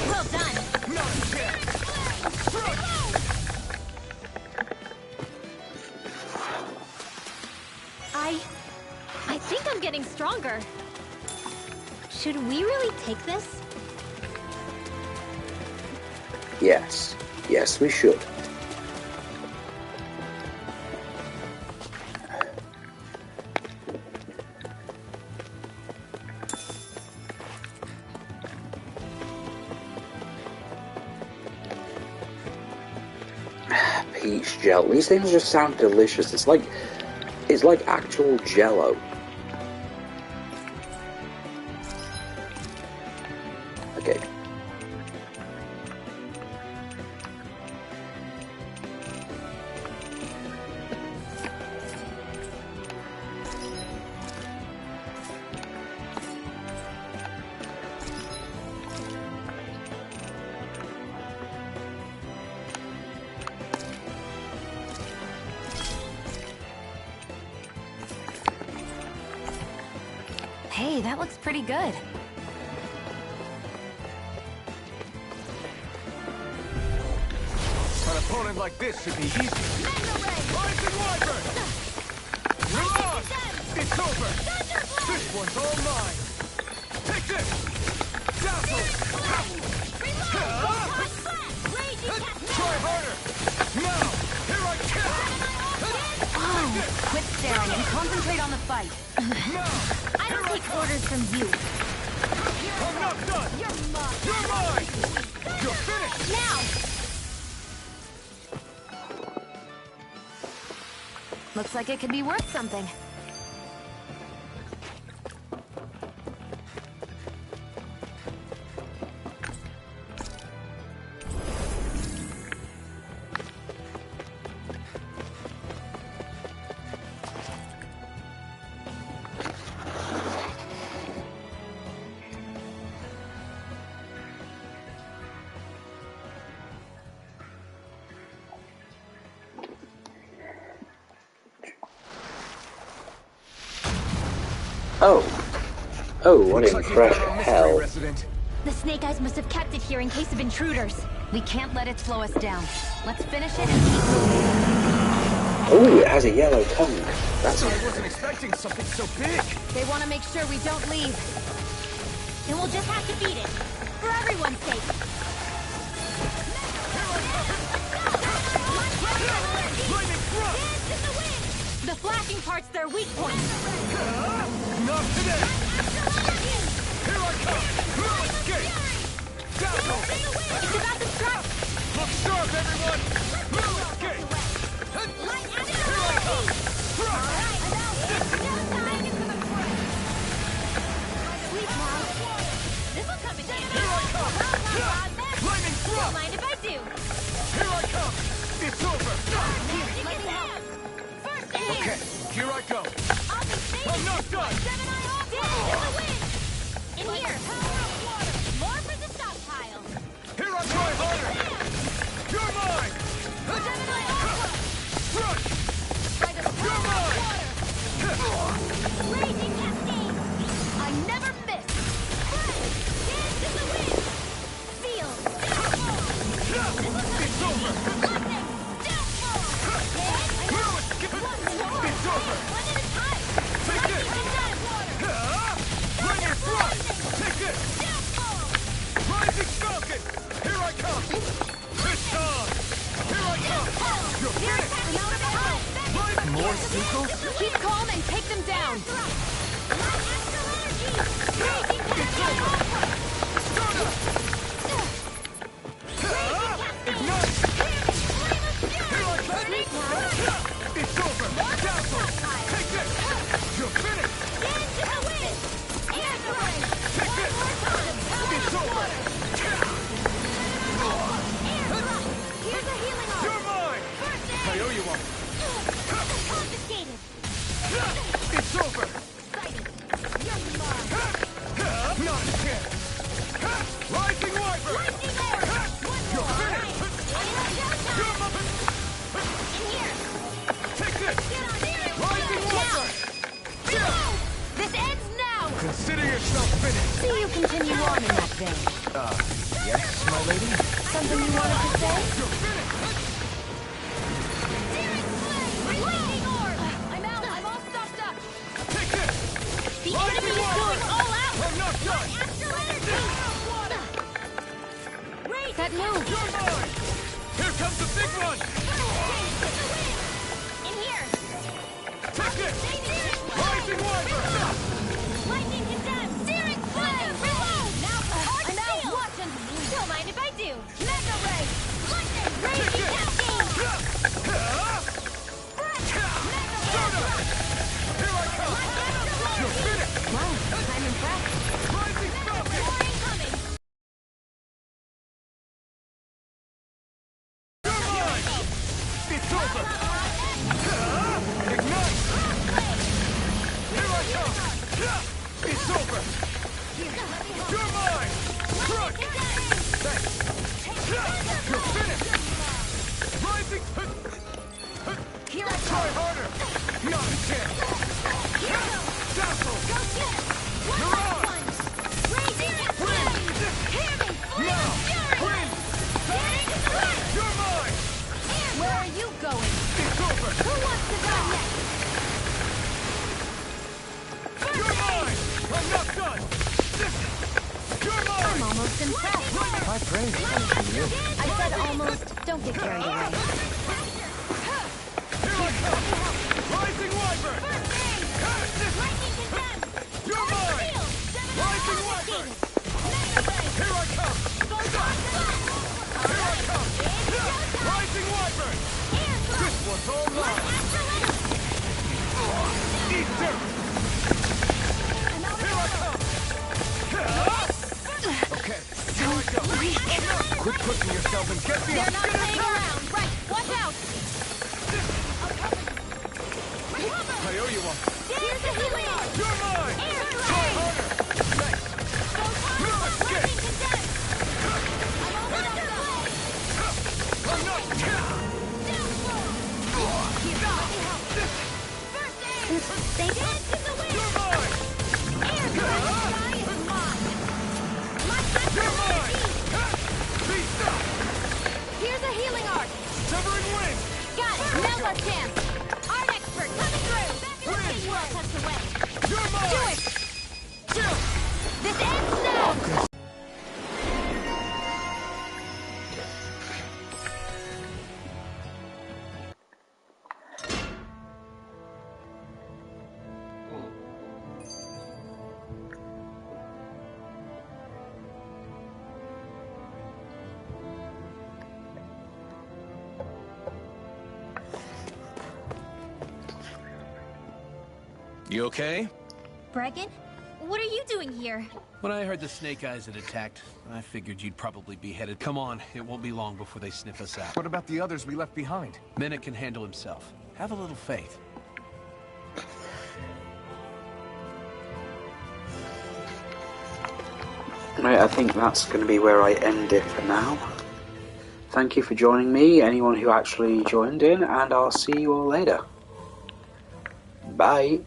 H: Well done!
G: Not a chance!
B: I think I'm getting stronger. Should we really take this?
A: Yes. Yes, we should. Peach gel. These things just sound delicious. It's like actual Jello. Okay.
E: Hey, that looks pretty good.
G: An opponent like this should be easy. Rising Wyvern! Mirage! It's over! This one's all mine! Take this! Dazzle! Try harder! Now! Here I come!
E: Oh, quit staring and concentrate on the fight.
G: Now!
B: I don't take orders from you.
G: I'm not done! You're mine! You're finished!
B: Now!
E: Looks like it could be worth something.
A: Oh. Oh, what in fresh hell.
B: The Snake Eyes must have kept it here in case of intruders.
E: We can't let it slow us down. Let's finish it and keep moving.
A: Oh, it has a yellow tongue. That's
G: I wasn't expecting something so big!
E: They want to make sure we don't leave.
B: Then we'll just have to beat it. For everyone's sake.
G: Lightning thrust!
B: The flashing part's their weak point.
G: Not today! Here I come! No escape! Dazzle!
B: It's about to strike.
G: Look sharp, everyone! No escape! Here I come!
B: This'll come in handy.
G: Here I come! Lightning
B: Don't
G: thrust!
B: mind if I do.
G: Here I come! It's over!
B: Let me help. First aid.
G: Okay, here I go!
B: I'll be saving
G: I'm not done!
B: Gemini Aqua. In the wind. In here. Power of water. More for the stockpile.
G: Here I try harder! You're mine!
B: Gemini Aqua.
G: Crush!
B: By the
G: You're
B: power of
G: mine!
B: water. Raging cascade. I never miss. Dance in the wind. Feel.
G: It's on! Here I come! You're finished!
E: More sequels? Keep calm and take them down!
G: Ignite! Here I come! It's over! Dazzle! Take this! You're finished! Take this! It's over! You're mine! I owe you one! It's over! Not a chance! Rising Wyvern! You're finished! You're muppet! Take this! Rising Wyvern!
E: This ends now!
G: Consider yourself finished!
E: See you continue on in that vein.
F: Yes, my lady?
E: Something you wanted to say?
G: You're finished!
H: Lightning orb! I'm out! I'm all stocked up!
G: Take this!
H: The enemy is going all out!
G: I'm not done!
E: That move!
G: You're mine! Here comes the big one!
H: In here!
G: Take this! Rising Wyvern!
H: Lightning condemned! Searing flame! Reload! Now for hard steel! Watch and don't mind if I do! Mega ray! Lightning! Raging cascade!
G: Here I come! You're finished!
E: Wow, I'm impressed.
G: Rising Falcon!
H: More incoming!
G: You're mine! It's over! Ignite! Here I come! It's over! You're mine! Crush! Thanks! You're finished! Rising!
H: Here I
G: Try harder! Not a chance! Dazzle! Mirage!
H: Raging flame! Hear me!
G: Now!
H: Fury!
G: Win! You're mine!
H: Where are you going?
G: It's over!
H: Who wants to die next?
G: You're mine! I'm not done! You're mine!
E: I'm almost impressed.
F: My praise comes from you.
E: I said almost. Don't get carried away.
G: Here I come! Rising Wyvern!
H: Lightning condemned!
G: You're mine! Rising Wyvern! Here I come! Here I come! Rising Wyvern! This one's all mine! Eat dirt! Here I come! Okay, here I go! Quit pushing yourself and get me
H: They're
G: up!
H: not playing around! Right, watch out!
G: I owe you one!
H: Here's the healing arm!
G: You're mine!
H: Air
G: Try
H: strike!
G: harder! Thanks! You're escape! I'm not...
H: They did to the wind!
G: You're mine!
H: Air strike is mine! My
G: You're mine! Beast up!
E: Here's a healing arc.
G: Severing wing!
H: Got it! Now's our chance! Art expert coming through! Back in the big world tucked away!
G: You're mine!
H: Do it! This ends now!
K: You okay?
B: Bregan? What are you doing here?
K: When I heard the Snake Eyes had attacked, I figured you'd probably be headed. Come on, it won't be long before they sniff us out.
F: What about the others we left behind?
K: Minik can handle himself. Have a little faith.
A: Right, I think that's going to be where I end it for now. Thank you for joining me, anyone who actually joined in, and I'll see you all later. Bye.